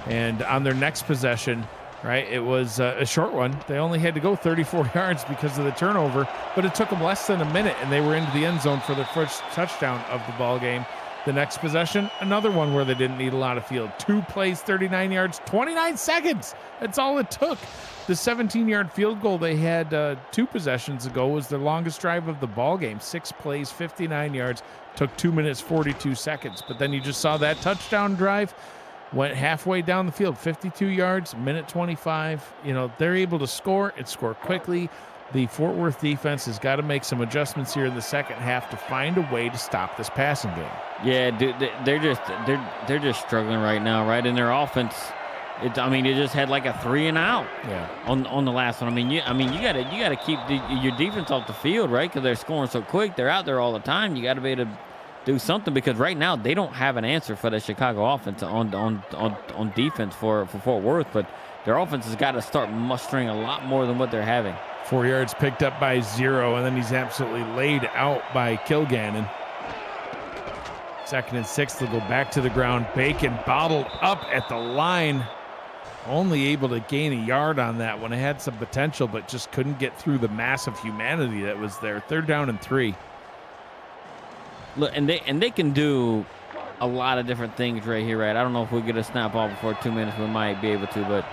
And on their next possession, right, it was a short one. They only had to go 34 yards because of the turnover, but it took them less than a minute, and they were into the end zone for their first touchdown of the ball game. The next possession, another one where they didn't need a lot of field. 2 plays, 39 yards, 29 seconds. That's all it took. The 17-yard field goal they had 2 possessions ago was their longest drive of the ball game. 6 plays, 59 yards, took 2 minutes, 42 seconds. But then you just saw that touchdown drive, went halfway down the field, 52 yards, minute 25. You know, they're able to score and score quickly. The Fort Worth defense has got to make some adjustments here in the second half to find a way to stop this passing game. Yeah, dude, they're just struggling right now, right? In their offense, they just had like a 3 and out. Yeah. On the last one. You gotta keep your defense off the field, right? Because they're scoring so quick. They're out there all the time. You got to be able to do something, because right now they don't have an answer for the Chicago offense on defense for Fort Worth. But their offense has got to start mustering a lot more than what they're having. 4 yards picked up by 0, and then he's absolutely laid out by Kilgannon. 2nd and 6, they'll go back to the ground. Bacon bottled up at the line. Only able to gain a yard on that one. It had some potential, but just couldn't get through the mass of humanity that was there. 3rd down and 3. Look, and they can do a lot of different things right here, right? I don't know if we get a snap off before 2 minutes. We might be able to, but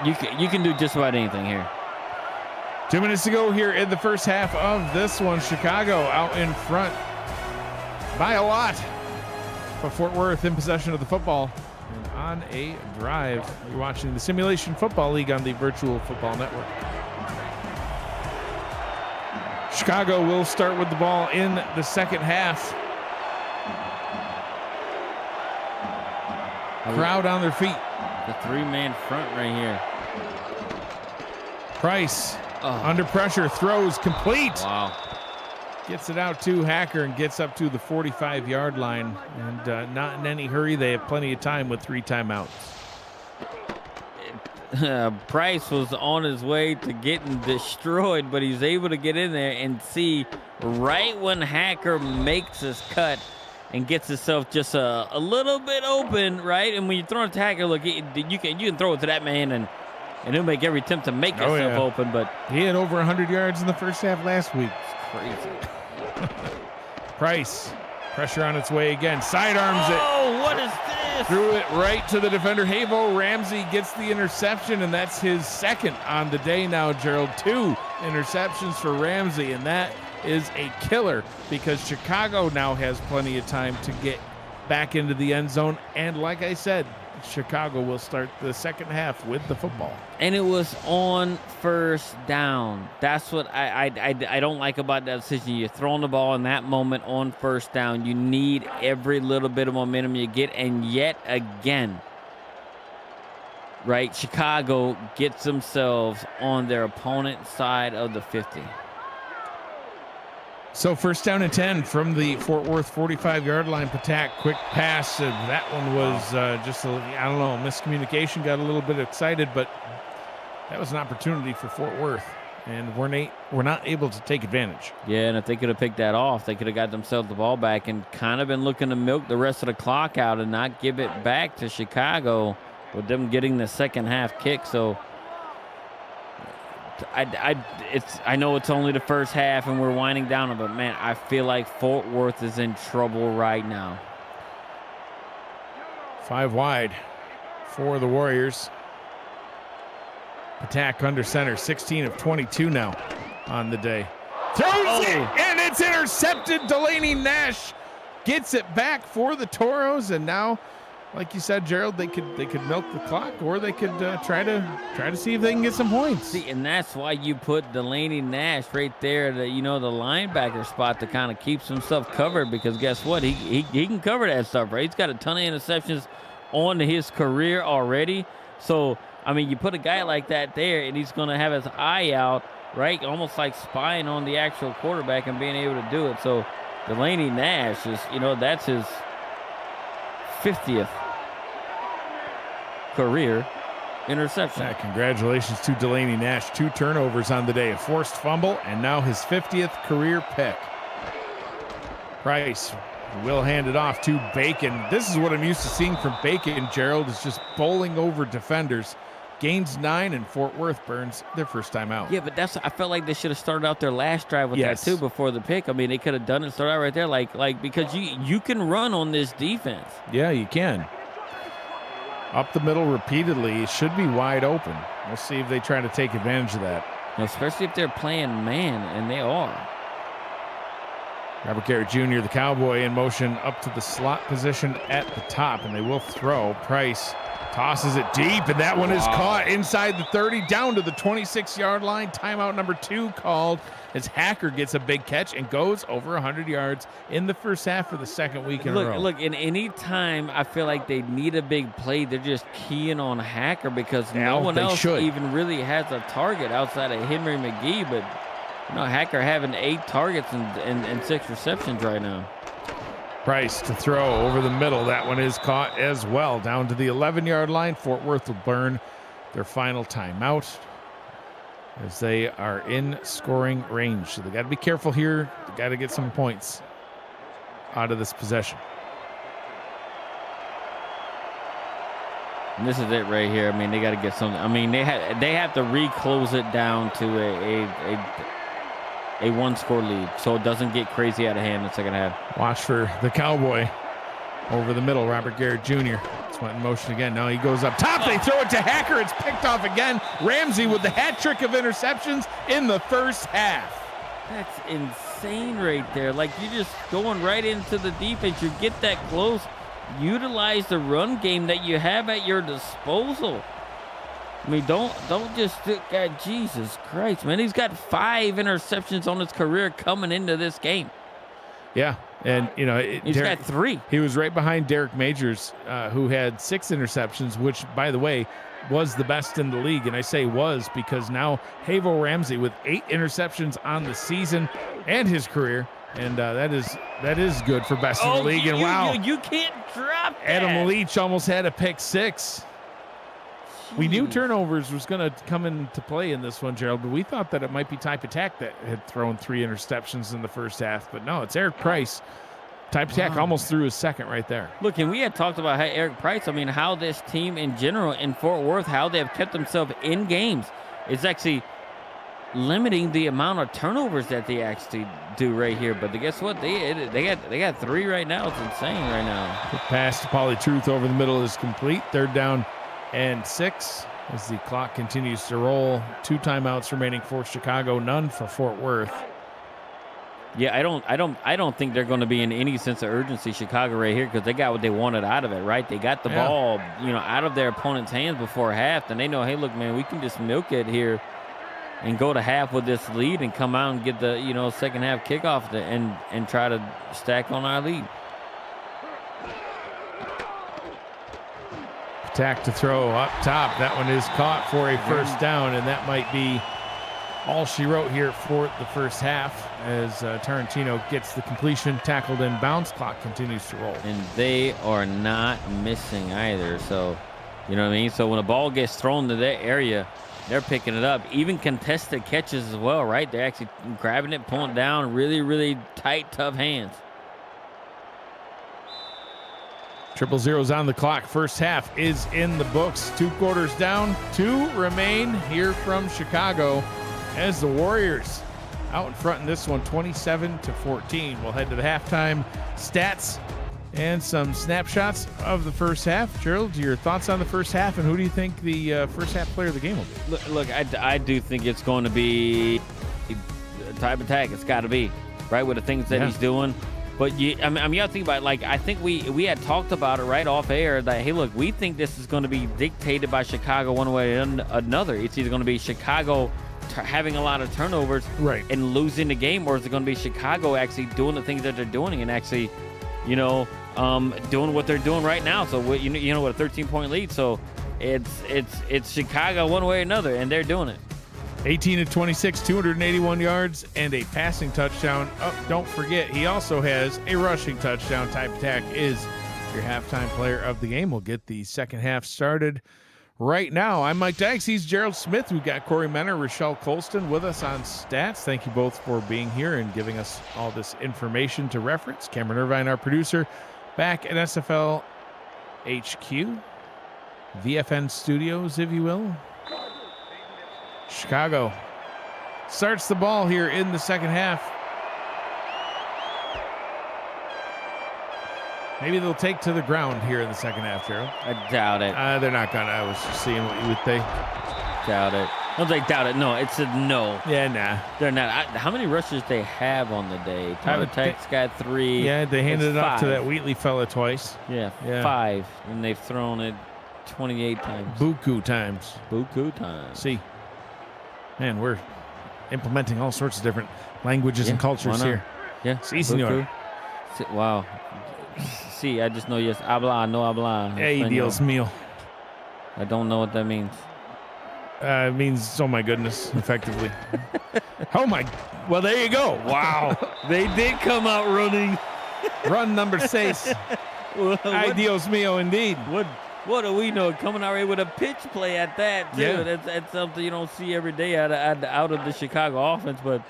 you can do just about anything here. 2 minutes to go here in the first half of this one. Chicago out in front by a lot, but Fort Worth in possession of the football and on a drive. You're watching the Simulation Football League on the Virtual Football Network. Chicago will start with the ball in the second half. Crowd on their feet. The 3-man front right here. Price under pressure, throws complete. Wow. Gets it out to Hacker and gets up to the 45-yard line. And not in any hurry. They have plenty of time with 3 timeouts. Price was on his way to getting destroyed, but he's able to get in there and see right when Hacker makes his cut and gets himself just a little bit open, right? And when you throw it to Hacker, look, you can throw it to that man, and he'll make every attempt to make himself open. But he had over 100 yards in the first half last week. It's crazy. Price, pressure on its way again. Sidearms it. Oh, what is this? Threw it right to the defender. Havo Ramsey gets the interception, and that's his second on the day now, Gerald. 2 interceptions for Ramsey, and that is a killer because Chicago now has plenty of time to get back into the end zone. And like I said, Chicago will start the second half with the football. And it was on first down. That's what I don't like about that decision. You're throwing the ball in that moment on first down. You need every little bit of momentum you get. And yet again, right, Chicago gets themselves on their opponent's side of the 50. So 1st down and 10 from the Fort Worth 45-yard line. Patak, quick pass. That one was just, I don't know, miscommunication. Got a little bit excited, but that was an opportunity for Fort Worth, and we're not able to take advantage. Yeah, and if they could have picked that off, they could have got themselves the ball back and kind of been looking to milk the rest of the clock out and not give it back to Chicago with them getting the second half kick. So I know it's only the first half and we're winding down, but man, I feel like Fort Worth is in trouble right now. 5 wide for the Warriors. Attack under center, 16 of 22 now on the day. Throws it, and it's intercepted. Delaney Nash gets it back for the Toros, and now, like you said, Gerald, they could milk the clock, or they could try to see if they can get some points. See, and that's why you put Delaney Nash right there, the linebacker spot, to kind of keeps himself covered, because guess what? He can cover that stuff, right? He's got a ton of interceptions on his career already. So, I mean, you put a guy like that there, and he's going to have his eye out, right? Almost like spying on the actual quarterback and being able to do it. So Delaney Nash is, that's his 50th career interception. Yeah, congratulations to Delaney Nash. 2 turnovers on the day, a forced fumble, and now his 50th career pick. Price will hand it off to Bacon. This is what I'm used to seeing from Bacon. Gerald is just bowling over defenders. Gains 9, and Fort Worth burns their first time out. Yeah, but I felt like they should have started out their last drive with that too before the pick. I mean, they could have done it, started out right there, like because you can run on this defense. Yeah, you can. Up the middle repeatedly. It should be wide open. We'll see if they try to take advantage of that. Especially if they're playing man, and they are. Robert Garrett Jr., the Cowboy, in motion up to the slot position at the top, and they will throw. Price tosses it deep, and that one is caught inside the 30, down to the 26-yard line. Timeout number 2 called as Hacker gets a big catch and goes over 100 yards in the first half for the second week in a row. Look, in any time I feel like they need a big play, they're just keying on Hacker because no one else even really has a target outside of Henry McGee, but Hacker having 8 targets and 6 receptions right now. Price to throw over the middle. That one is caught as well. Down to the 11-yard line. Fort Worth will burn their final timeout as they are in scoring range. So they got to be careful here. They got to get some points out of this possession. And this is it right here. I mean, they got to get something. I mean, they have to reclose it down to a 1-score lead, so it doesn't get crazy out of hand in the second half. Watch for the Cowboy over the middle. Robert Garrett Jr. Just went in motion again. Now he goes up top. They throw it to Hacker. It's picked off again. Ramsey with the hat trick of interceptions in the first half. That's insane right there. Like, you're just going right into the defense. You get that close. Utilize the run game that you have at your disposal. I mean, don't just God, Jesus Christ, man. He's got 5 interceptions on his career coming into this game. Yeah, and he's got 3. He was right behind Derek Majors, who had 6 interceptions, which, by the way, was the best in the league. And I say was because now Havo Ramsey with 8 interceptions on the season and his career, and that is good for best in the league. And you can't drop that. Adam Leach almost had a pick 6. We knew turnovers was going to come into play in this one, Gerald, but we thought that it might be Type Attack that had thrown 3 interceptions in the first half. But no, it's Eric Price. Type Attack almost threw his second right there. Look, and we had talked about how Eric Price, I mean, how this team in general in Fort Worth, how they've kept themselves in games. It's actually limiting the amount of turnovers that they actually do right here. But guess what? They got 3 right now. It's insane right now. The pass to Pauly Truth over the middle is complete. 3rd down and 6 as the clock continues to roll. 2 timeouts remaining for Chicago, none for Fort Worth. Yeah, I don't think they're going to be in any sense of urgency, Chicago, right here, because they got what they wanted out of it, right? They got the ball, out of their opponent's hands before half, and they know, hey, look, man, we can just milk it here and go to half with this lead and come out and get the second half kickoff and try to stack on our lead. Attack to throw up top. That one is caught for a first down, and that might be all she wrote here for the first half as Tarantino gets the completion, tackled and bounce. Clock continues to roll. And they are not missing either. So, you know what I mean? So when a ball gets thrown to that area, they're picking it up. Even contested catches as well, right? They're actually grabbing it, pulling it down. Really, really tight, tough hands. 0-0's on the clock. First half is in the books. 2 quarters down, 2 remain here from Chicago as the Warriors out in front in this one, 27-14. We'll head to the halftime stats and some snapshots of the first half. Gerald, your thoughts on the first half, and who do you think the first half player of the game will be? Look, I do think it's going to be Type Attack. It's got to be, right, with the things that he's doing. But you have to think about it. Like, I think we had talked about it right off air that, hey, look, we think this is going to be dictated by Chicago one way or another. It's either going to be Chicago having a lot of turnovers and losing the game, or is it going to be Chicago actually doing the things that they're doing and actually, doing what they're doing right now? So, with a 13-point lead. So it's Chicago one way or another, and they're doing it. 18-26, 281 yards, and a passing touchdown. Oh, don't forget, he also has a rushing touchdown. Type Attack is your halftime player of the game. We'll get the second half started right now. I'm Mike Dykes. He's Gerald Smith. We've got Corey Menner, Rochelle Colston with us on stats. Thank you both for being here and giving us all this information to reference. Cameron Irvine, our producer, back at SFL HQ, VFN Studios, if you will. Chicago starts the ball here in the second half. Maybe they'll take to the ground here in the second half, Gerald. I doubt it. They're not gonna. I was just seeing what you would think. Doubt it. I don't think doubt it. No, it's a no. Yeah, nah. They're not. How many rushes they have on the day? Tex got 3. Yeah, they handed it off to that Wheatley fella twice. Yeah, 5. And they've thrown it 28 times. Buku times. Buku times. See, man, we're implementing all sorts of different languages and cultures here. Yeah. Sí, señor. Wow. See, I just know yes. Habla, no habla. Hey, Dios mío. I don't know what that means. It means, oh my goodness, effectively. Oh my, well, there you go. Wow. They did come out running. Run number 6. Ay, Dios mío, indeed. What do we know? Coming out right with a pitch play at that, too. Yeah. That's something you don't see every day out of the Chicago offense, but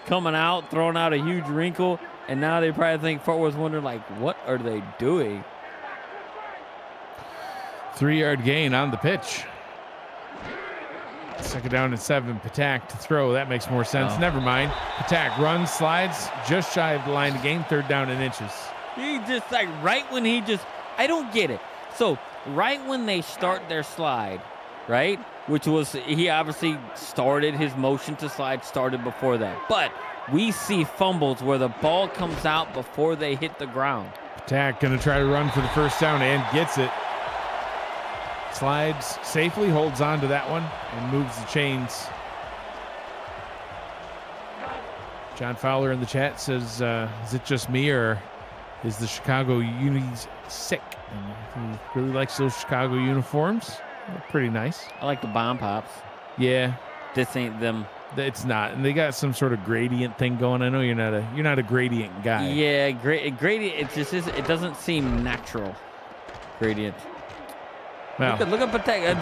coming out, throwing out a huge wrinkle, and now they probably think Fort Worth's wondering, like, what are they doing? 3-yard gain on the pitch. Second down and 7. Patak to throw. That makes more sense. Oh. Never mind. Patak runs, slides, just shy of the line to gain. 3rd down and inches. He just, like, right when I don't get it. So, right when they start their slide, right, which was, he obviously started his motion to slide, started before that. But we see fumbles where the ball comes out before they hit the ground. Patak going to try to run for the first down and gets it. Slides safely, holds on to that one, and moves the chains. John Fowler in the chat says, is it just me or is the Chicago unis sick? And he really likes those Chicago uniforms. They're pretty nice. I like the bomb pops. Yeah. This ain't them. It's not, and they got some sort of gradient thing going. I know you're not a gradient guy. Yeah, gradient. It just is. It doesn't seem natural. Gradient. Well, look at Patak.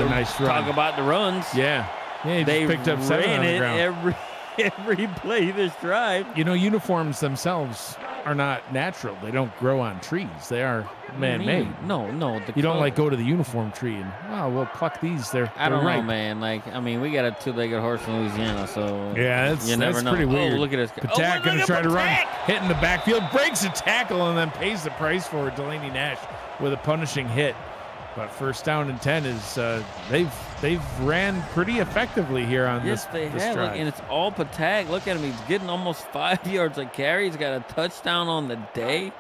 Nice run. Talk about the runs. Yeah, he just picked up 7 on the ground. Every play this drive. You know, uniforms themselves are not natural. They don't grow on trees. They are man-made. No. You don't like go to the uniform tree and we'll pluck these. I don't ripe. know, man. Like, I mean, we got a 2-legged horse in Louisiana, so yeah, you never know. Pretty weird. Oh, look at this. Patak going to try to run, hitting the backfield, breaks a tackle, and then pays the price for it. Delaney Nash with a punishing hit. But 1st down and 10 is they've ran pretty effectively here on this drive. Look, and it's all Patak. Look at him; he's getting almost 5 yards a carry. He's got a touchdown on the day.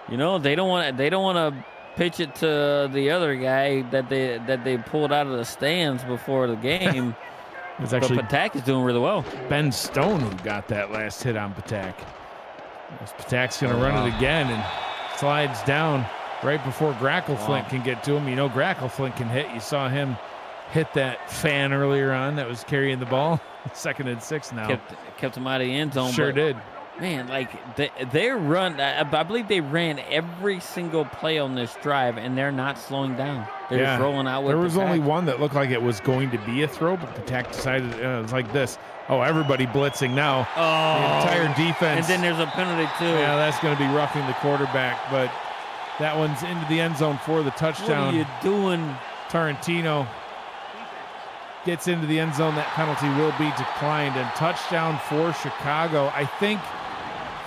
You know, they don't want to pitch it to the other guy that they pulled out of the stands before the game. It's actually but Patak is doing really well. Ben Stone who got that last hit on Patak. Patak's going to run it again and slides down right before Grackleflint can get to him. You know, Grackleflint can hit. You saw him hit that fan earlier on that was carrying the ball. 2nd and 6 now. Kept him out of the end zone. Sure did. Man, like they run. I believe they ran every single play on this drive, and they're not slowing down. They're just rolling out with There was Patak. only one that looked like it was going to be a throw, but Patak decided it was like this. Oh, everybody blitzing now. Oh, the entire defense. And then there's a penalty, too. Yeah, that's going to be roughing the quarterback, but that one's into the end zone for the touchdown. What are you doing? Tarantino gets into the end zone. That penalty will be declined. And touchdown for Chicago. I think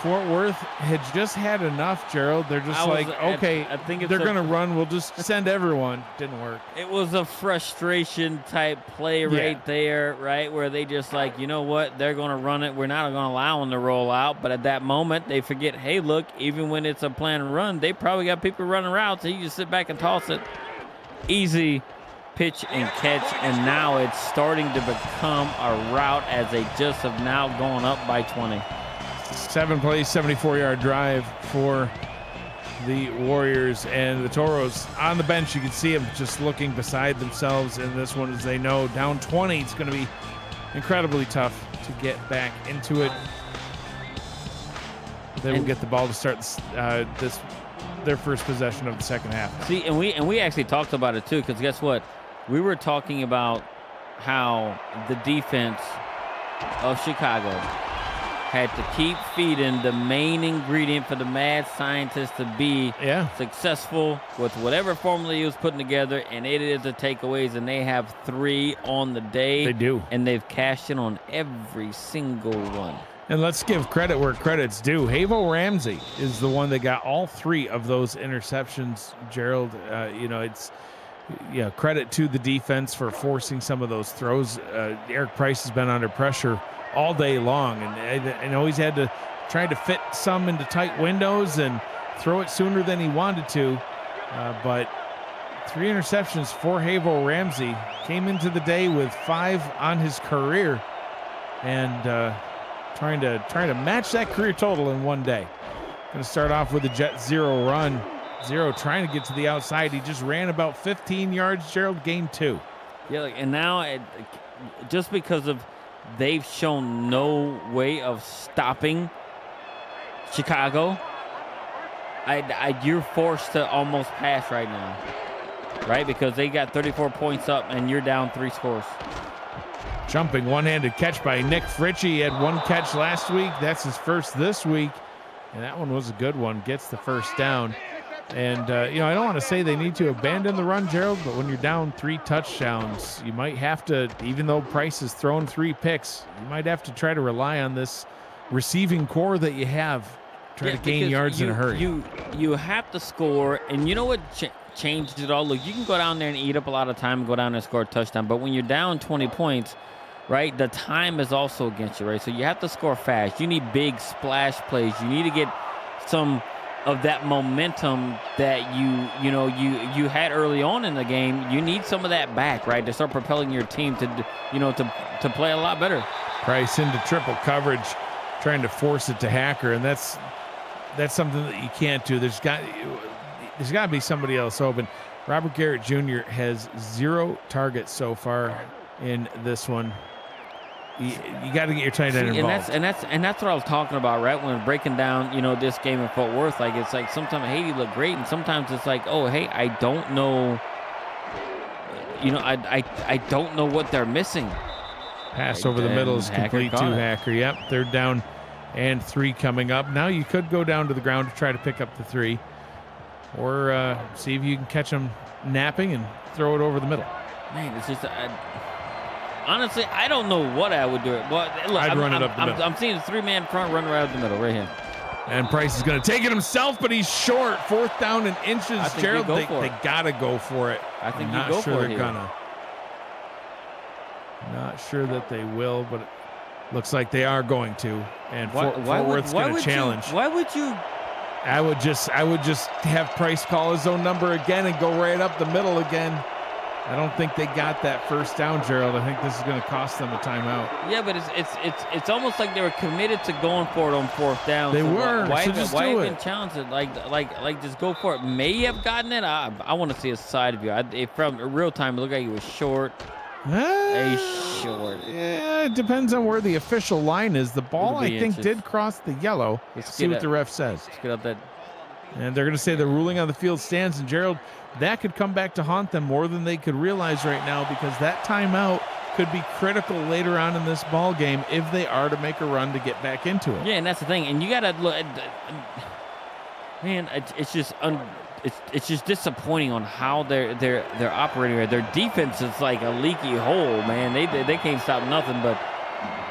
Fort Worth had just had enough, Gerald. They're just okay, I think they're going to run. We'll just send everyone. Didn't work. It was a frustration type play right there, right, where they just like, you know what, they're going to run it. We're not going to allow them to roll out. But at that moment, they forget, hey, look, even when it's a planned run, they probably got people running routes, so you just sit back and toss it. Easy pitch and catch, and now it's starting to become a route as they just have now gone up by 20. 7 plays, 74-yard drive for the Warriors, and the Toros on the bench. You can see them just looking beside themselves in this one as they know down 20. It's going to be incredibly tough to get back into it. They will get the ball to start this their first possession of the second half. See, and we actually talked about it too, because guess what? We were talking about how the defense of Chicago had to keep feeding the main ingredient for the mad scientist to be successful with whatever formula he was putting together, and it is the takeaways, and they have 3 on the day. They do. And they've cashed in on every single one. And let's give credit where credit's due. Havo Ramsey is the one that got all 3 of those interceptions, Gerald. It's credit to the defense for forcing some of those throws. Eric Price has been under pressure all day long, and always had to try to fit some into tight windows and throw it sooner than he wanted to. But 3 interceptions for Havo Ramsey. Came into the day with 5 on his career, and trying to match that career total in one day. Going to start off with a jet zero run. Zero trying to get to the outside. He just ran about 15 yards. Gerald gained 2. Yeah, and now just because of they've shown no way of stopping Chicago, you're forced to almost pass right now, right? Because they got 34 points up and you're down 3 scores. Jumping one-handed catch by Nick Fritchie. He had 1 catch last week. That's his first this week, and that one was a good one. Gets the first down. And, I don't want to say they need to abandon the run, Gerald, but when you're down 3 touchdowns, you might have to, even though Price has thrown 3 picks, you might have to try to rely on this receiving core that you have, try to gain yards in a hurry. You have to score, and you know what changed it all? Look, you can go down there and eat up a lot of time and go down there and score a touchdown, but when you're down 20 points, right, the time is also against you, right? So you have to score fast. You need big splash plays. You need to get some of that momentum that you had early on in the game. You need some of that back, right, to start propelling your team to play a lot better. Price into triple coverage, trying to force it to Hacker, and that's something that you can't do. There's got to be somebody else open. Robert Garrett Jr. has 0 targets so far in this one. You got to get your tight end involved. And that's what I was talking about, right? When breaking down, this game in Fort Worth, like it's like sometimes Haiti look great, and sometimes it's like, oh, hey, I don't know, I don't know what they're missing. Pass over the middle is complete to Hacker. Yep, 3rd down and 3 coming up. Now you could go down to the ground to try to pick up the 3, or see if you can catch them napping and throw it over the middle. Man, it's just. Honestly, I don't know what I would do. Well, look, I'd run it up the middle. I'm seeing a 3-man front run right up the middle, right here. And Price is going to take it himself, but he's short. 4th down and inches. Gerald, they got to go for it. I think I'm not sure they're gonna. Not sure that they will, but it looks like they are going to. And Fort Worth's going to challenge. Why would you? I would just have Price call his own number again and go right up the middle again. I don't think they got that 1st down, Gerald. I think this is going to cost them a timeout. Yeah, but it's almost like they were committed to going for it on 4th down. They were. Why do even challenge it? Like just go for it. May have gotten it. I want to see a side view. From real time, it looked like he was short. He's short. Yeah, it depends on where the official line is. The ball, I think, did cross the yellow. Let's see what the ref says. Let's get up that. And they're going to say the ruling on the field stands. And Gerald, that could come back to haunt them more than they could realize right now, because that timeout could be critical later on in this ball game if they are to make a run to get back into it. Yeah, and that's the thing. And you got to look. Man, it's just disappointing on how they're operating. Their defense is like a leaky hole, man. They can't stop nothing. But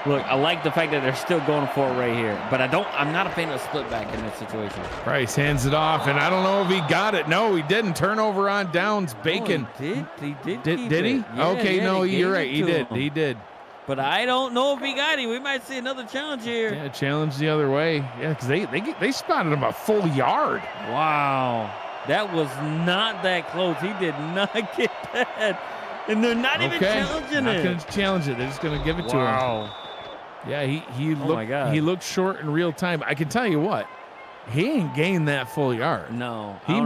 look, I like the fact that they're still going for it right here. But I'm not a fan of split back in this situation. Price hands it off, and I don't know if he got it. No, he didn't. Turnover on downs. Bacon. Oh, he did. Did he? Yeah, okay, no, you're right. He did. But I don't know if he got it. We might see another challenge here. Yeah, challenge the other way. Yeah, because they spotted him a full yard. Wow. That was not that close. He did not get that. And they're not even challenging it. Not going to challenge it. They're just going to give it to him. Wow. Yeah, he looked short in real time. I can tell you what, he ain't gained that full yard. No. He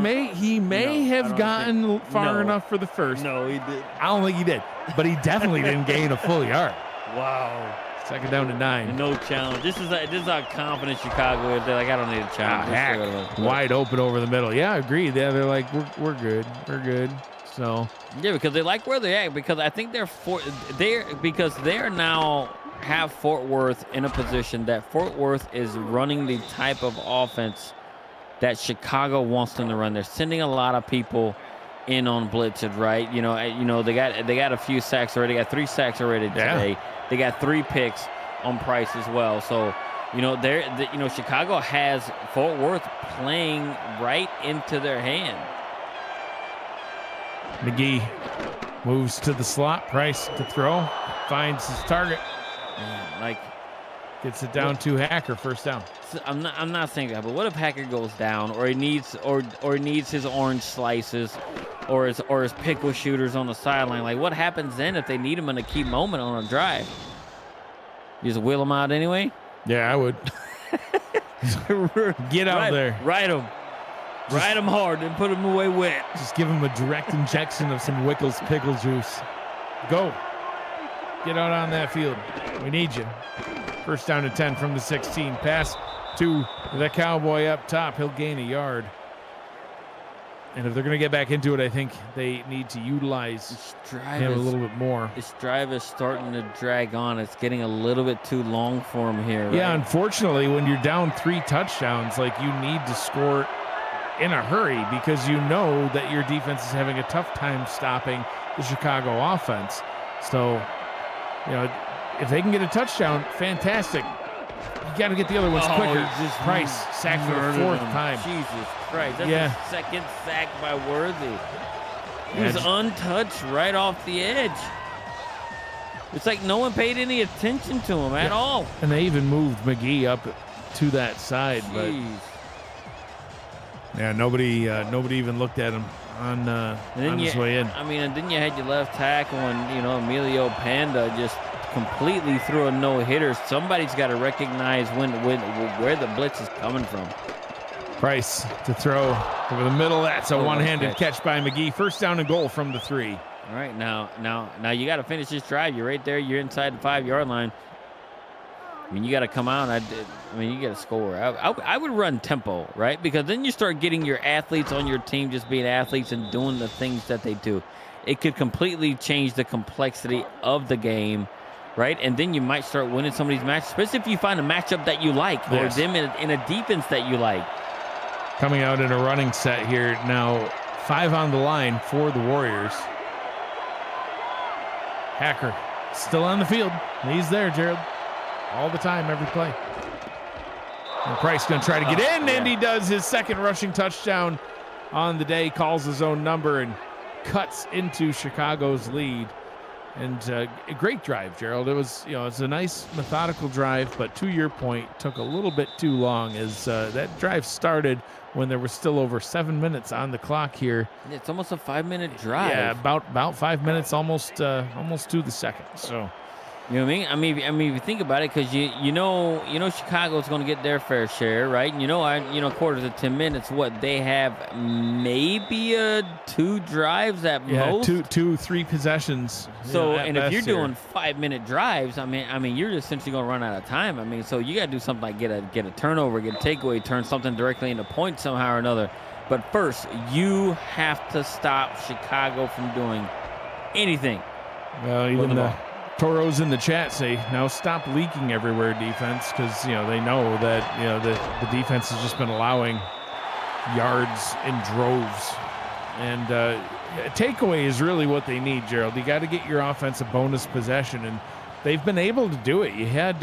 may have gotten far enough for the first. No, he did. I don't think he did. But he definitely didn't gain a full yard. Wow. Second down to 9. No challenge. This is how confident Chicago is. They're like, I don't need a challenge. Hack wide open over the middle. Yeah, I agree. Yeah, they're like, we're good. We're good. So yeah, because they like where they're at. Because I think they're now have Fort Worth in a position that Fort Worth is running the type of offense that Chicago wants them to run. They're sending a lot of people in on blitzes, right? They got a few sacks already. Got 3 sacks already today. Yeah. They got 3 picks on Price as well. So, Chicago has Fort Worth playing right into their hand. McGee moves to the slot. Price to throw. Finds his target. Man, gets it down to Hacker. First down. I'm not saying that, but what if Hacker goes down, or he needs his orange slices, or his pickle shooters on the sideline? Like, what happens then if they need him in a key moment on a drive? You just wheel him out anyway? Yeah, I would. Get out there. Ride him. Ride him hard and put him away wet. Just give him a direct injection of some Wickles pickle juice. Go. Get out on that field. We need you. First down to 10 from the 16. Pass to the Cowboy up top. He'll gain a yard. And if they're going to get back into it, I think they need to utilize him a little bit more. This drive is starting to drag on. It's getting a little bit too long for him here. Right? Yeah, unfortunately, when you're down 3 touchdowns, you need to score in a hurry because you know that your defense is having a tough time stopping the Chicago offense. So, if they can get a touchdown, fantastic. You got to get the other ones quicker. Price sacked for the 4th time. Jesus Christ. That's the second sack by Worthy. He was untouched right off the edge. It's like no one paid any attention to him at all. And they even moved McGee up to that side. Jeez. But nobody even looked at him on his way in. And then you had your left tackle and, Emilio Panda just completely threw a no-hitter. Somebody's got to recognize where the blitz is coming from. Price to throw over the middle. That's a one-handed catch by McGee. First down and goal from the 3. All right, now you got to finish this drive. You're right there. You're inside the 5-yard line. You got to come out. You got to score. I would run tempo, right? Because then you start getting your athletes on your team just being athletes and doing the things that they do. It could completely change the complexity of the game, right? And then you might start winning some of these matches, especially if you find a matchup that you like or them in a defense that you like. Coming out in a running set here now. 5 on the line for the Warriors. Hacker still on the field. He's there, Gerald. All the time, every play. And Price going to try to get in, and he does his second rushing touchdown on the day, calls his own number, and cuts into Chicago's lead. And a great drive, Gerald. It was, it's a nice methodical drive, but to your point, took a little bit too long as that drive started when there was still over 7 minutes on the clock here. It's almost a 5-minute drive. Yeah, about 5 minutes, almost to the second. So. You know what I mean? If you think about it, because you know Chicago's going to get their fair share, right? Quarter to 10 minutes. What they have, maybe 2 drives at most. 2-3 possessions. So, and if you're doing 5-minute drives, you're essentially going to run out of time. So you got to do something like get a turnover, get a takeaway, turn something directly into points somehow or another. But first, you have to stop Chicago from doing anything. Well, even the Toros in the chat say, now stop leaking everywhere, defense, because they know that the defense has just been allowing yards in droves, and takeaway is really what they need, Gerald. You got to get your offense a bonus possession, and they've been able to do it. You had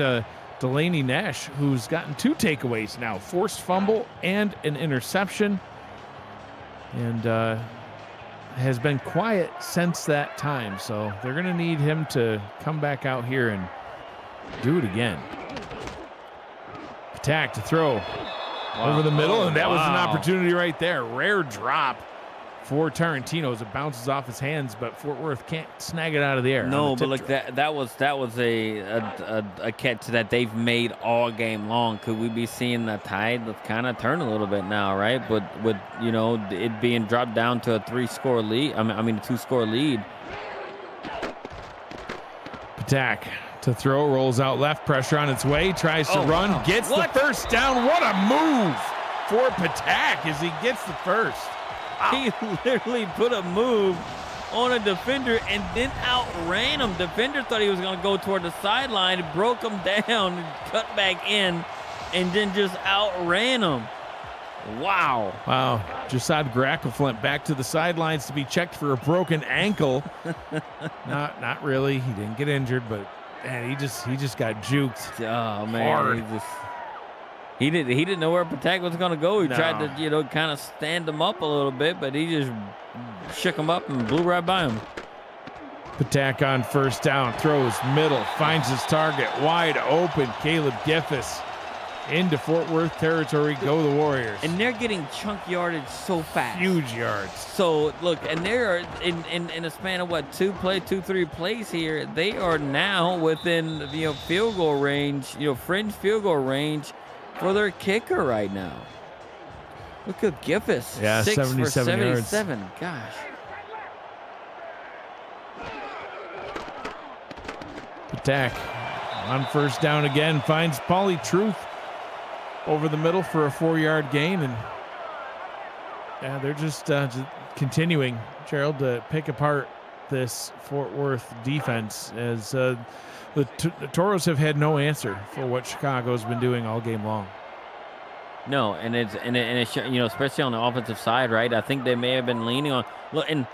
Delaney Nash, who's gotten 2 takeaways now, forced fumble and an interception, and has been quiet since that time, so they're going to need him to come back out here and do it again. Attack to throw over the middle, and that was an opportunity right there. Rare drop for Tarantino as it bounces off his hands, but Fort Worth can't snag it out of the air. No, but like that was a catch that they've made all game long. Could we be seeing the tide kind of turn a little bit now, right? But with it being dropped down to a 2-score lead. Patak to throw, rolls out left, pressure on its way, tries to run, wow. gets the first down. What a move for Patak as he gets the first. Wow. He literally put a move on a defender and then outran him. Defender thought he was going to go toward the sideline, broke him down, cut back in, and then just outran him. Wow. Wow. Jasad Grackleflint back to the sidelines to be checked for a broken ankle. Not really. He didn't get injured, but man, he just got juked. Oh man. Hard. He didn't know where Patak was going to go. He tried to, kind of stand him up a little bit, but he just shook him up and blew right by him. Patak on first down, throws middle, finds his target wide open. Caleb Giffis into Fort Worth territory. Go the Warriors. And they're getting chunk yardage so fast. Huge yards. So look, and they're in a span of what, 3 plays here. They are now within field goal range, fringe field goal range for their kicker right now. Look at Giffis. Yeah, 6 for 77 yards. Gosh. Patak on first down again, finds Pauly Truth over the middle for a 4-yard gain, and they're just continuing, Gerald, to pick apart this Fort Worth defense as the Toros have had no answer for what Chicago's been doing all game long. No, and it's especially on the offensive side, right? I think they may have been leaning on. Look, and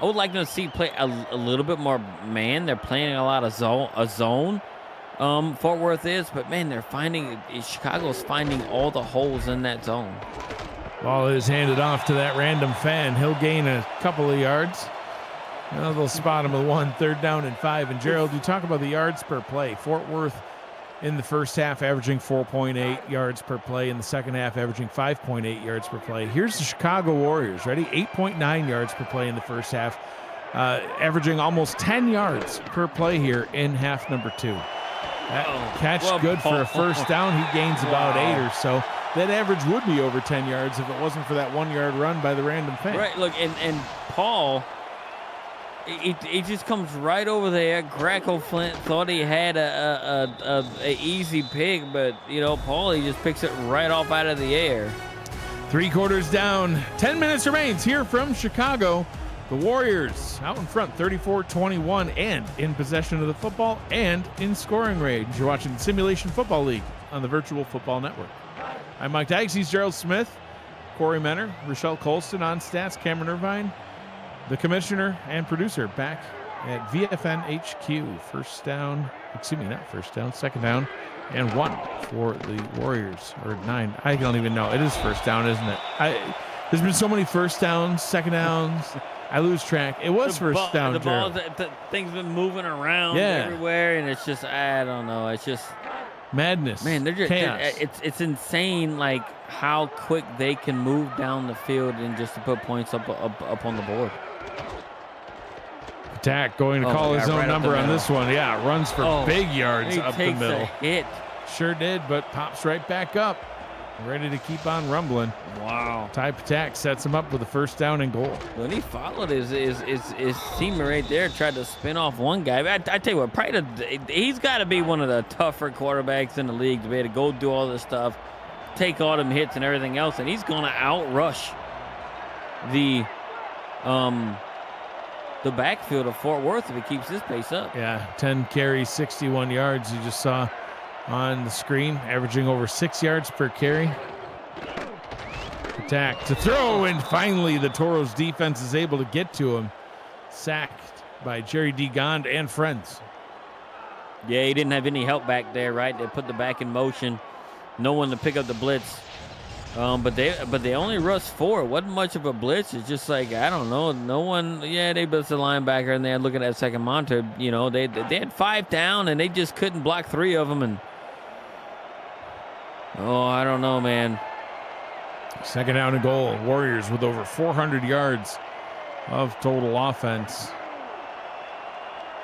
I would like them to see play a little bit more man. They're playing a lot of zone. Fort Worth is, but man, Chicago's finding all the holes in that zone. Ball is handed off to that random fan. He'll gain a couple of yards. They'll spot him with 1, 3rd down and 5. And Gerald, you talk about the yards per play. Fort Worth in the first half averaging 4.8 yards per play. In the second half averaging 5.8 yards per play. Here's the Chicago Warriors, ready? 8.9 yards per play in the first half, averaging almost 10 yards per play here in half number 2. Catch good for a first down. He gains about 8 or so. That average would be over 10 yards if it wasn't for that 1-yard run by the random fan. Right, look, and Paul, he just comes right over there. Grackleflint thought he had a easy pick, but, Paul, he just picks it right off out of the air. 3 quarters down. 10 minutes remains here from Chicago. The Warriors out in front, 34-21, and in possession of the football and in scoring range. You're watching the Simulation Football League on the Virtual Football Network. I'm Mike Dykes. He's Gerald Smith, Corey Menner, Rochelle Colston on stats, Cameron Irvine, the commissioner and producer back at VFN HQ. Second down, and 1 for the Warriors, or 9. I don't even know. It is first down, isn't it? There's been so many first downs, second downs. I lose track. It was first down. The ball, things been moving around everywhere, and it's just, I don't know. It's just madness. Man, they're just chaos. It's insane, like how quick they can move down the field and just to put points up on the board. Patak going to call his own number on this one. Yeah, runs for big yards up the middle. A hit. Sure did, but pops right back up. Ready to keep on rumbling. Wow. Ty Patak sets him up with a first down and goal. When he followed his teammate right there, tried to spin off one guy. I tell you what, he's got to be one of the tougher quarterbacks in the league to be able to go do all this stuff, take all them hits and everything else, and he's going to outrush the backfield of Fort Worth if he keeps this pace up. Yeah, 10 carries, 61 yards. You just saw on the screen, averaging over 6 yards per carry. Attack to throw, and finally the Toros defense is able to get to him. Sacked by Jerry D. Gond and friends. Yeah, he didn't have any help back there, right? They put the back in motion. No one to pick up the blitz. But they only rushed 4. It wasn't much of a blitz. It's just like, I don't know. No one, they blitzed the linebacker, and they had looking at second monitor. They had 5 down, and they just couldn't block 3 of them. And I don't know, man. Second down and goal. Warriors with over 400 yards of total offense.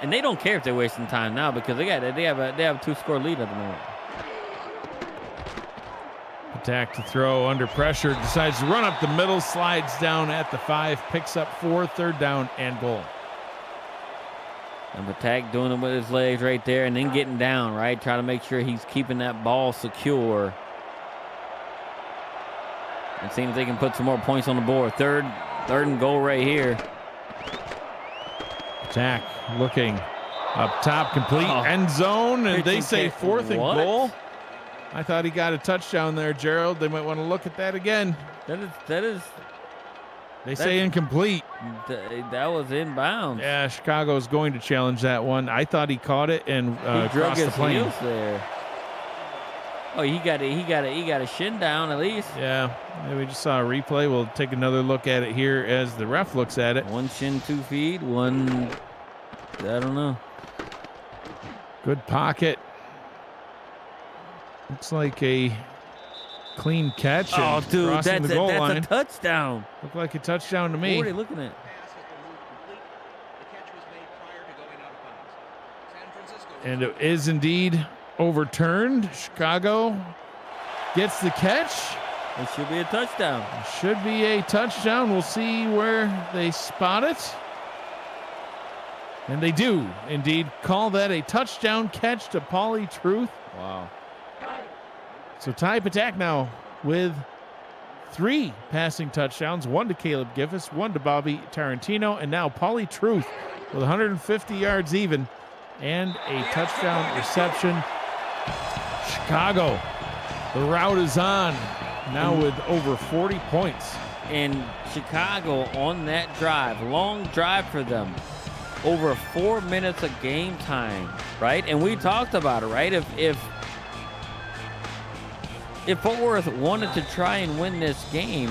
And they don't care if they're wasting time now because they have a 2-score lead at the moment. Attack to throw under pressure. Decides to run up the middle. Slides down at the 5. Picks up 4. 3rd down and goal. And attack doing it with his legs right there and then getting down, right? Trying to make sure he's keeping that ball secure. And seeing if they can put some more points on the board. Third and goal right here. Attack looking up top, complete end zone, and they say 4th and goal. I thought he got a touchdown there, Gerald. They might want to look at that again. That is. They say incomplete. That was inbounds. Yeah, Chicago's going to challenge that one. I thought he caught it and he drug crossed his the plane. heels there. Oh, he got a shin down at least. Yeah, we just saw a replay. We'll take another look at it here as the ref looks at it. One shin, 2 feet. One, I don't know. Good pocket. Looks like a clean catch. Oh, dude, that's line. a touchdown. Looked like a touchdown to me. What are they looking at? And it is indeed overturned. Chicago gets the catch. It should be a touchdown. Should be a touchdown. We'll see where they spot it. And they do indeed call that a touchdown catch to Pauly Truth. Wow. So Ty Patak now with 3 passing touchdowns, 1 to Caleb Giffis, 1 to Bobby Tarantino, and now Pauly Truth with 150 yards even and a touchdown reception. Chicago, the route is on now with over 40 points. And Chicago on that drive, long drive for them, over 4 minutes of game time, right? And we talked about it, right? If Fort Worth wanted to try and win this game,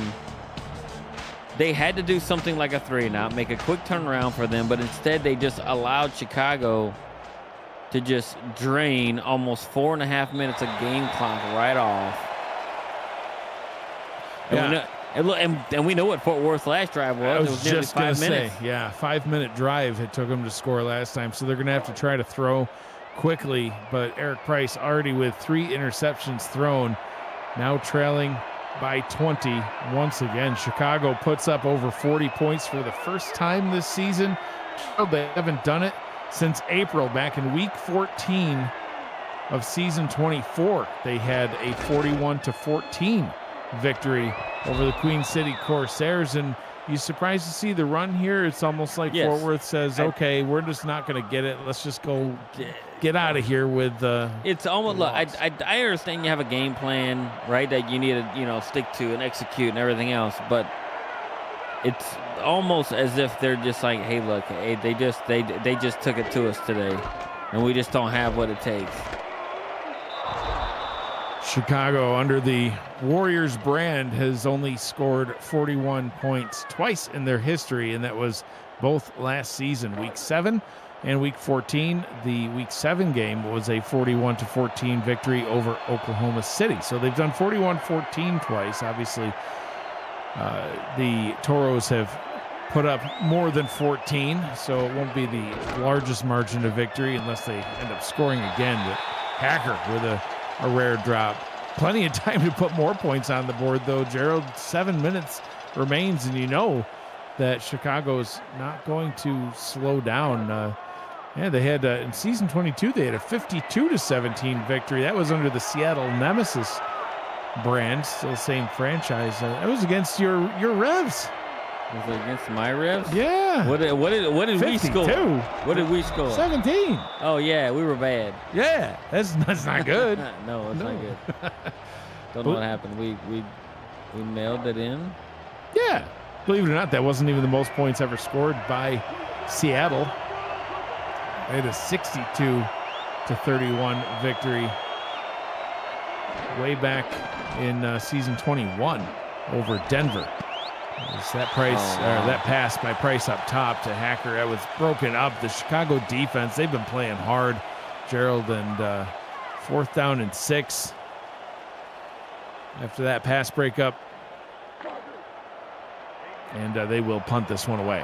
they had to do something like a 3-and-out, make a quick turnaround for them, but instead they just allowed Chicago to just drain almost 4.5 minutes of game clock right off. And we know what Fort Worth's last drive was. I was it was nearly just going to 5 minutes. say, 5-minute drive it took them to score last time, so they're going to have to try to throw quickly, but Eric Price already with 3 interceptions thrown, now trailing by 20 once again. Chicago puts up over 40 points for the first time this season. They haven't done it since April, back in week 14 of season 24. They had a 41-14 victory over the Queen City Corsairs, and you surprised to see the run here? It's almost like Fort Worth says, okay, we're just not going to get it. Let's just go get out of here with it's almost look, I understand you have a game plan, right, that you need to stick to and execute and everything else, but it's almost as if they're just like, hey, look, hey, they just took it to us today, and we just don't have what it takes. Chicago, under the Warriors brand, has only scored 41 points twice in their history, and that was both last season, Week 7 and Week 14. The Week 7 game was a 41-14 victory over Oklahoma City. So they've done 41-14 twice. Obviously, the Toros have put up more than 14, so it won't be the largest margin of victory unless they end up scoring again. But Hacker with a rare drop. Plenty of time to put more points on the board, though, Gerald. 7 minutes remains, and you know that Chicago's not going to slow down. They had, in season 22, they had a 52-17 victory. That was under the Seattle Nemesis brand, still the same franchise. That was against your Revs. Was it against my Revs? Yeah. What did we score? What did we score? 17. Oh, yeah, we were bad. Yeah, that's not good. No, it's not good. Don't know what happened. We mailed it in. Yeah. Believe it or not, that wasn't even the most points ever scored by Seattle. They had a 62-31 victory way back in season 21 over Denver. That pass by Price up top to Hacker, that was broken up. The Chicago defense, they've been playing hard, Gerald, and 4th down and 6 after that pass breakup. And they will punt this one away.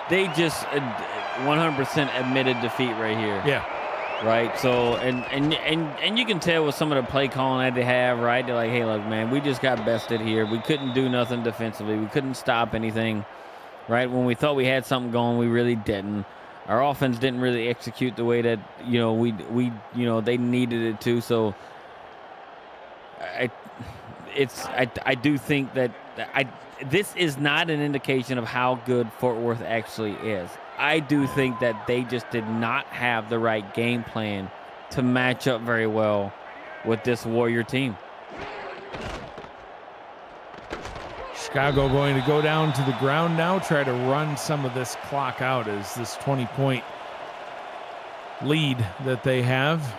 They just 100% admitted defeat right here. Yeah. Right. So and you can tell with some of the play calling that they have, right? They're like, hey, look, man, we just got bested here. We couldn't do nothing defensively. We couldn't stop anything. Right? When we thought we had something going, we really didn't. our offense didn't really execute the way that they needed it to. So I do think that this is not an indication of how good Fort Worth actually is. I do think that they just did not have the right game plan to match up very well with this Warrior team. Chicago going to go down to the ground now, try to run some of this clock out as this 20-point lead that they have.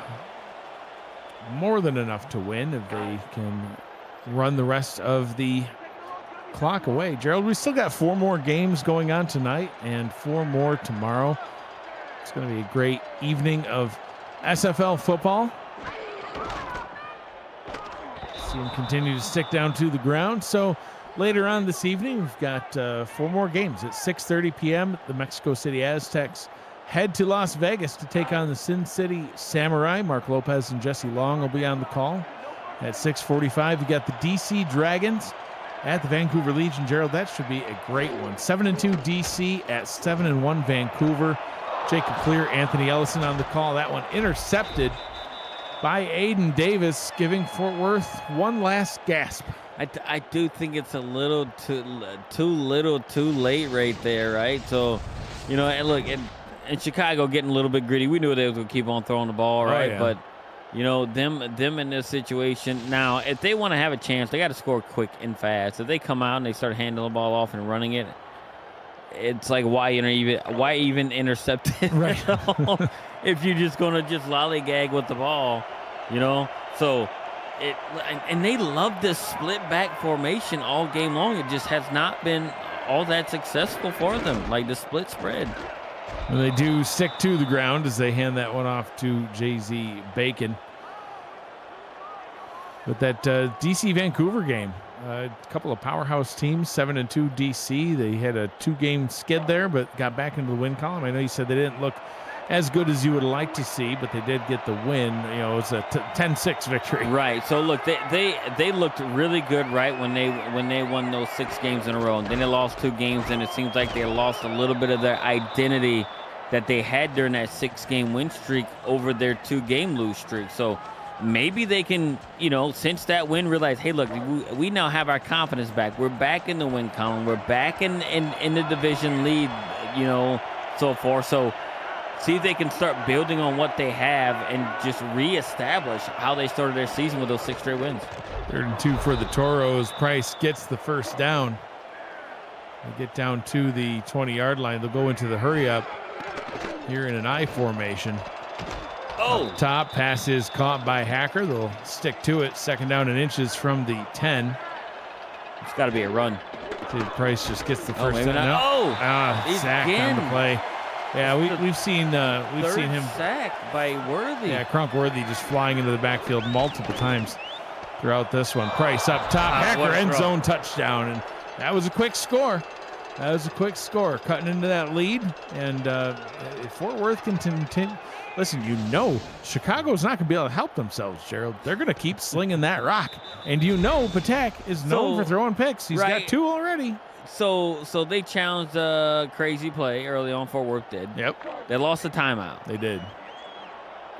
More than enough to win if they can run the rest of the clock away. Gerald, we still got 4 more games going on tonight and 4 more tomorrow. It's going to be a great evening of SFL football. See them continue to stick down to the ground. So later on this evening, we've got 4 more games. At 6:30 p.m., the Mexico City Aztecs head to Las Vegas to take on the Sin City Samurai. Mark Lopez and Jesse Long will be on the call. At 6:45, you got the DC Dragons at the Vancouver Legion. Gerald, that should be a great one. 7-2 DC at 7-1 Vancouver. Jacob Clear, Anthony Ellison on the call. That one intercepted by Aiden Davis, giving Fort Worth one last gasp. I do think it's a little too late right there, right? So, and look, and Chicago getting a little bit gritty. We knew they were going to keep on throwing the ball, right? Yeah. But, them in this situation. Now, if they want to have a chance, they got to score quick and fast. If they come out and they start handing the ball off and running it, it's like, why even intercept it? Right. If you're just going to just lollygag with the ball, So, and they love this split back formation all game long. It just has not been all that successful for them, like the split spread. And they do stick to the ground as they hand that one off to Jay-Z Bacon. But that DC Vancouver game, a couple of powerhouse teams, 7-2 DC. They had a 2-game skid there, but got back into the win column. I know you said they didn't look as good as you would like to see, but they did get the win. It was a 10-6 victory. Right. So look, they looked really good, right, when they won those 6 games in a row. And then they lost 2 games, and it seems like they lost a little bit of their identity that they had during that 6-game win streak over their 2-game lose streak. So maybe they can, since that win, realize, hey, look, we now have our confidence back. We're back in the win column. We're back in the division lead, so forth. So see if they can start building on what they have and just reestablish how they started their season with those 6 straight wins. 3rd and 2 for the Toros. Price gets the first down. They get down to the 20-yard line. They'll go into the hurry-up here in an I formation. Oh! Up top, pass is caught by Hacker. They'll stick to it. 2nd down and inches from the 10. It's got to be a run. See, Price just gets the first down. No. Sacked on the play. Yeah, we've seen him sacked by Worthy. Yeah, Crunk Worthy just flying into the backfield multiple times throughout this one. Price up top, Hacker end zone touchdown, and that was a quick score. Cutting into that lead, and Fort Worth can continue. Listen, Chicago's not going to be able to help themselves, Gerald. They're going to keep slinging that rock, and Patek is known for throwing picks. He's got 2 already. So they challenged a crazy play early on. Fort Worth did. Yep. They lost the timeout. They did.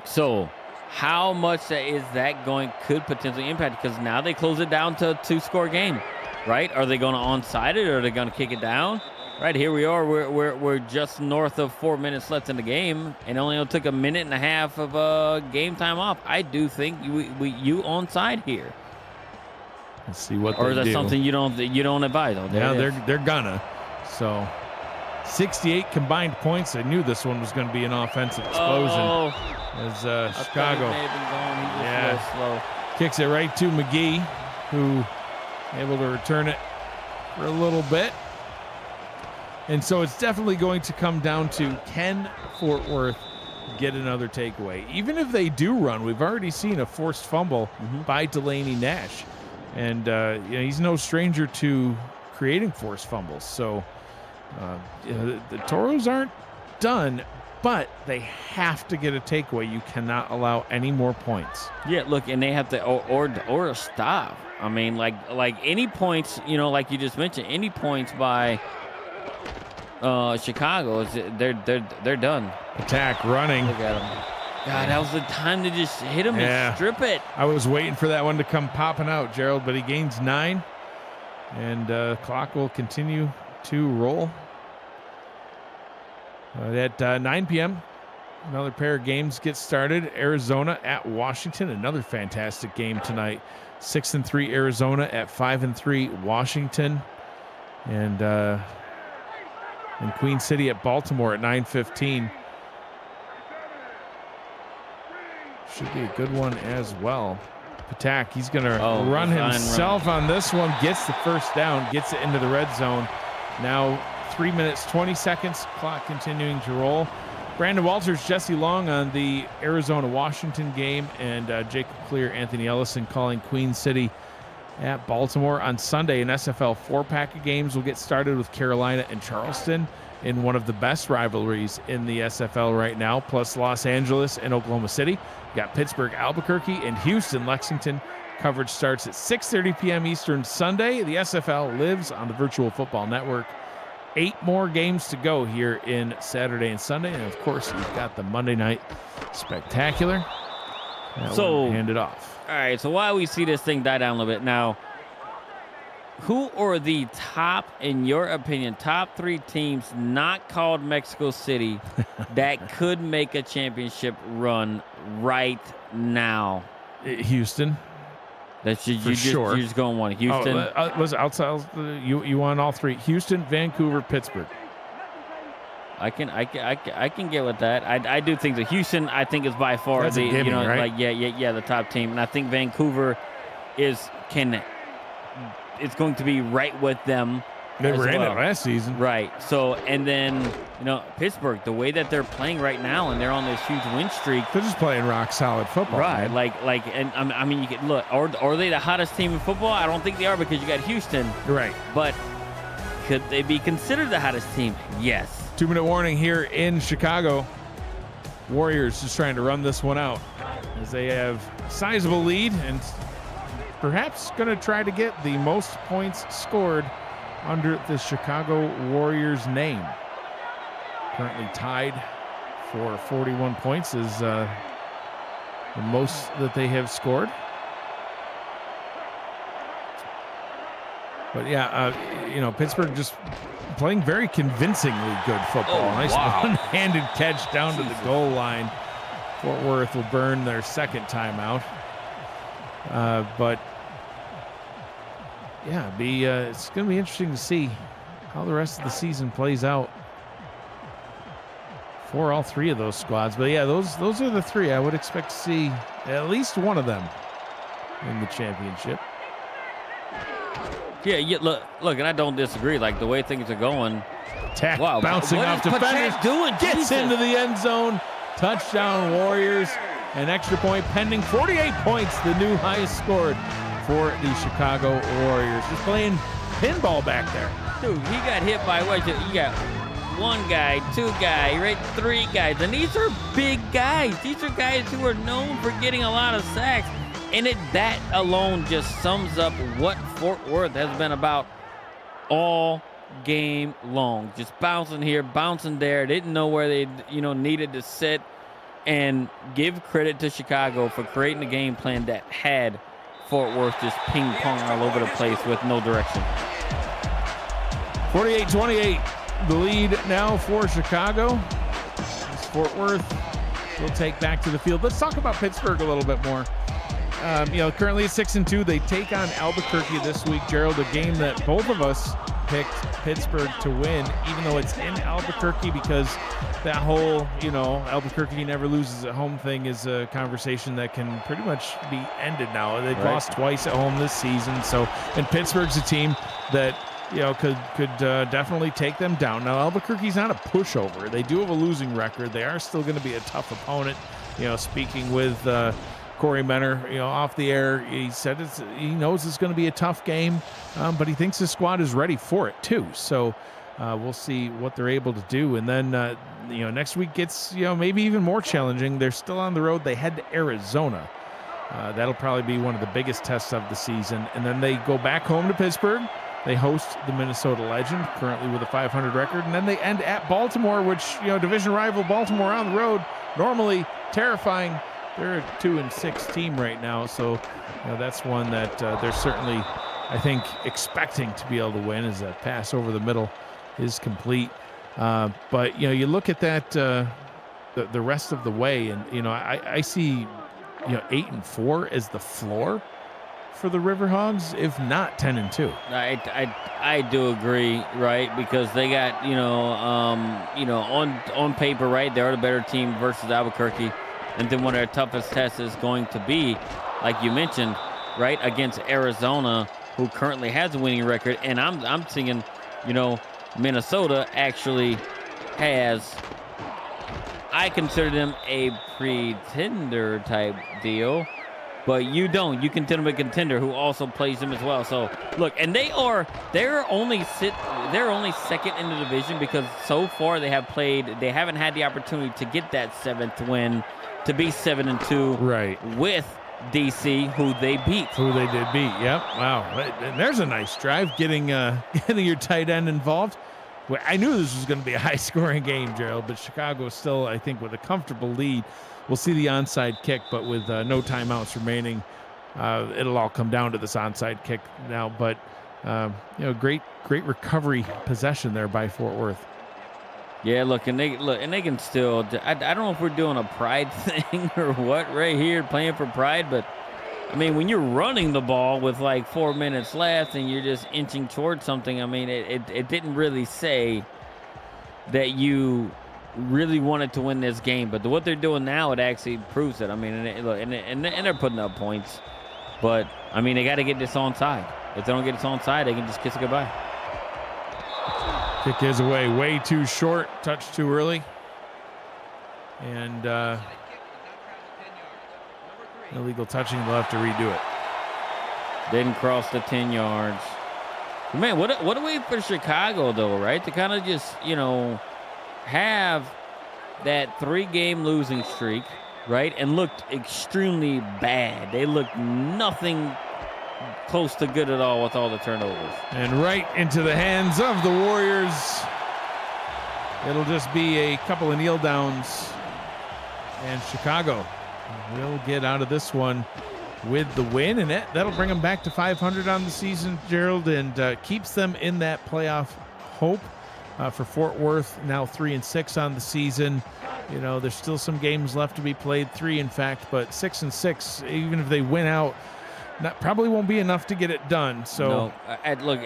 So how much could potentially impact? Because now they close it down to a 2-score game, right? Are they going to onside it, or are they going to kick it down? Right, here we are. We're just north of 4 minutes left in the game, and only took a minute and a half of game time off. I do think you onside here. Let's see what they do. Or is that something you don't advise on? Yeah, they're gonna. So 68 combined points. I knew this one was going to be an offensive explosion. As Chicago a little slow. Kicks it right to McGee, who able to return it for a little bit. And so it's definitely going to come down to, can Fort Worth get another takeaway? Even if they do run, we've already seen a forced fumble by Delaney Nash. And he's no stranger to creating forced fumbles. So the Toros aren't done, but they have to get a takeaway. You cannot allow any more points. Yeah, look, and they have to or stop. I mean, like any points, like you just mentioned, any points by Chicago, they're done. Attack running. Look at them. God, that was the time to just hit him and strip it. I was waiting for that one to come popping out, Gerald, but he gains 9. And clock will continue to roll. At 9 p.m., another pair of games get started. Arizona at Washington, another fantastic game tonight. 6-3 Arizona at 5-3 Washington. And Queen City at Baltimore at 9:15. Should be a good one as well. Patak, he's going to run himself on this one. Gets the first down, gets it into the red zone. Now 3 minutes, 20 seconds. Clock continuing to roll. Brandon Walters, Jesse Long on the Arizona-Washington game, and Jacob Clear, Anthony Ellison calling Queen City at Baltimore on Sunday. An SFL 4-pack of games will get started with Carolina and Charleston in one of the best rivalries in the SFL right now, plus Los Angeles and Oklahoma City. You got Pittsburgh, Albuquerque, and Houston, Lexington. Coverage starts at 6:30 p.m. Eastern Sunday. The SFL lives on the Virtual Football Network. 8 more games to go here in Saturday and Sunday. And, of course, you've got the Monday Night Spectacular. So, hand it off. All right, so while we see this thing die down a little bit, now, who are the top, in your opinion, top 3 teams not called Mexico City that could make a championship run right now? Houston. That's you're just going one. Houston. Was outside. You want all 3? Houston, Vancouver, Pittsburgh. I can get with that. I do think that Houston, I think, is by far That's the a gimme, right? the top team, and I think Vancouver is going to be right with them. They were in it last season. Right. So, and then, Pittsburgh, the way that they're playing right now, and they're on this huge win streak. They're just playing rock solid football. Right. Man. And I mean, you can look, are they the hottest team in football? I don't think they are, because you got Houston. Right. But could they be considered the hottest team? Yes. 2-minute warning here in Chicago. Warriors just trying to run this one out as they have a sizable lead and perhaps going to try to get the most points scored under the Chicago Warriors name. Currently tied for 41 points is the most that they have scored. But yeah, Pittsburgh just playing very convincingly good football. Nice one-handed catch down to the goal line. Fort Worth will burn their second timeout. But yeah, it's going to be interesting to see how the rest of the season plays out for all 3 of those squads. But yeah, those are the 3 I would expect to see at least one of them in the championship. Yeah, look, and I don't disagree. Like, the way things are going. Attack bouncing off defenders. Gets into the end zone. Touchdown Warriors. An extra point pending. 48 points, the new highest scored for the Chicago Warriors. Just playing pinball back there. Dude, he got hit by what? You got 1 guy, 2 guys, right? 3 guys. And these are big guys. These are guys who are known for getting a lot of sacks. And that alone just sums up what Fort Worth has been about all game long. Just bouncing here, bouncing there. Didn't know where they, needed to sit. And give credit to Chicago for creating a game plan that had Fort Worth just ping pong all over the place with no direction. 48-28, the lead now for Chicago. As Fort Worth will take back to the field. Let's talk about Pittsburgh a little bit more. Currently at 6-2, they take on Albuquerque this week, Gerald, a game that both of us picked Pittsburgh to win, even though it's in Albuquerque, because that whole, Albuquerque never loses at home thing is a conversation that can pretty much be ended now. They've lost twice at home this season. And Pittsburgh's a team that, could definitely take them down. Now, Albuquerque's not a pushover. They do have a losing record. They are still going to be a tough opponent. Speaking with Corey Menner, off the air, he said he knows it's going to be a tough game, but he thinks his squad is ready for it too. So we'll see what they're able to do. And then, next week gets, maybe even more challenging. They're still on the road. They head to Arizona. That'll probably be one of the biggest tests of the season. And then they go back home to Pittsburgh. They host the Minnesota Legend, currently with a 500 record, and then they end at Baltimore, which, division rival Baltimore on the road, normally terrifying. They're a 2-6 team right now, so that's one that they're certainly, I think, expecting to be able to win, as that pass over the middle is complete. But you look at that the rest of the way, and I see 8-4 as the floor for the Riverhogs, if not 10-2. I do agree, right? Because they got on paper, right, they're the better team versus Albuquerque, and then one of their toughest tests is going to be, like you mentioned, right, against Arizona, who currently has a winning record. And I'm thinking, Minnesota actually has, I consider them a pretender type deal, but you don't. You consider them a contender who also plays them as well. So look, and they're only second in the division because so far they haven't had the opportunity to get that 7th win, to be 7-2, right, with DC, who they beat. Who they did beat. Yep. Wow. And there's a nice drive, getting your tight end involved. Well, I knew this was going to be a high-scoring game, Gerald, but Chicago still, I think, with a comfortable lead. We'll see the onside kick, but with no timeouts remaining, it'll all come down to this onside kick now. But great recovery possession there by Fort Worth. Yeah, and they can still. I don't know if we're doing a pride thing or what right here, playing for pride, but I mean, when you're running the ball with like 4 minutes left and you're just inching towards something, I mean, it didn't really say that you really wanted to win this game, but what they're doing now, it actually proves it. I mean, and they're putting up points, but I mean, they got to get this onside. If they don't get this onside, they can just kiss it goodbye. Kick is away, way too short, touch too early, and illegal touching. They'll have to redo it. Didn't cross the 10 yards. Man, what a way for Chicago, though, right? To kind of just, have that 3-game losing streak, right? And looked extremely bad. They looked nothing close to good at all with all the turnovers. And right into the hands of the Warriors. It'll just be a couple of kneel downs, and Chicago will get out of this one with the win, and that'll bring them back to 500 on the season, Gerald, and keeps them in that playoff hope. For Fort Worth, now 3-6 on the season. There's still some games left to be played, 3 in fact, but 6-6, even if they win out, probably won't be enough to get it done. So look,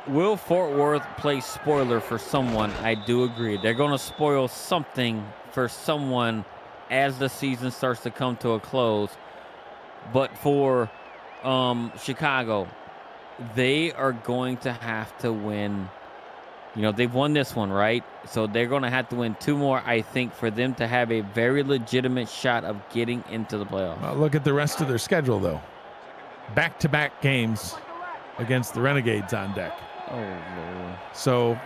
will Fort Worth play spoiler for someone? I do agree. They're going to spoil something for someone as the season starts to come to a close. But for Chicago, they are going to have to win. They've won this one, right? So they're going to have to win 2 more, I think, for them to have a very legitimate shot of getting into the playoffs. Well, look at the rest of their schedule, though. Back-to-back games against the Renegades on deck. Oh, Lord. So,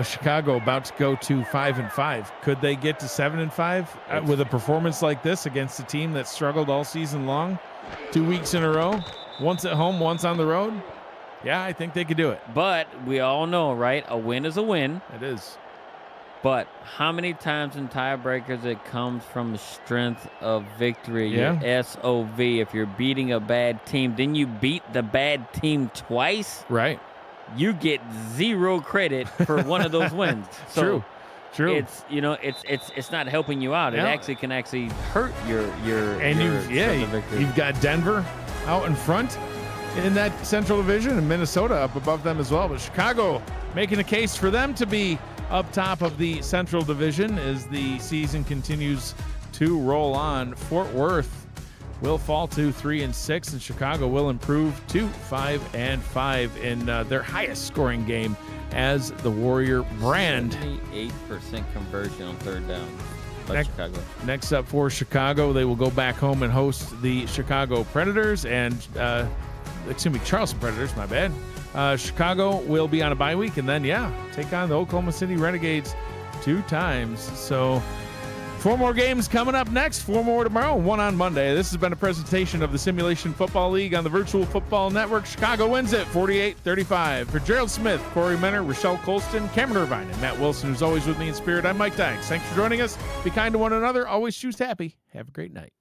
Chicago about to go to 5-5. Could they get to 7-5 with a performance like this against a team that struggled all season long? 2 weeks in a row, once at home, once on the road? Yeah, I think they could do it. But we all know, right? A win is a win. It is. But how many times in tiebreakers it comes from the strength of victory? Yeah. Your SOV. If you're beating a bad team, then you beat the bad team twice. Right. You get 0 credit for one of those wins. So True. It's it's not helping you out. Yeah. It actually can hurt your victory. You've got Denver out in front in that Central Division, and Minnesota up above them as well. But Chicago making a case for them to be up top of the Central Division as the season continues to roll on. Fort Worth will fall to 3-6, and Chicago will improve to 5-5 in their highest scoring game as the Warrior brand. 78% conversion on 3rd down by Chicago. Next up for Chicago, they will go back home and host the Chicago Predators and Charleston Predators, my bad. Chicago will be on a bye week and then, take on the Oklahoma City Renegades 2 times. So 4 more games coming up next. 4 more tomorrow, 1 on Monday. This has been a presentation of the Simulation Football League on the Virtual Football Network. Chicago wins it 48-35. For Gerald Smith, Corey Menner, Rochelle Colston, Cameron Irvine, and Matt Wilson, who's always with me in spirit, I'm Mike Dykes. Thanks for joining us. Be kind to one another. Always choose happy. Have a great night.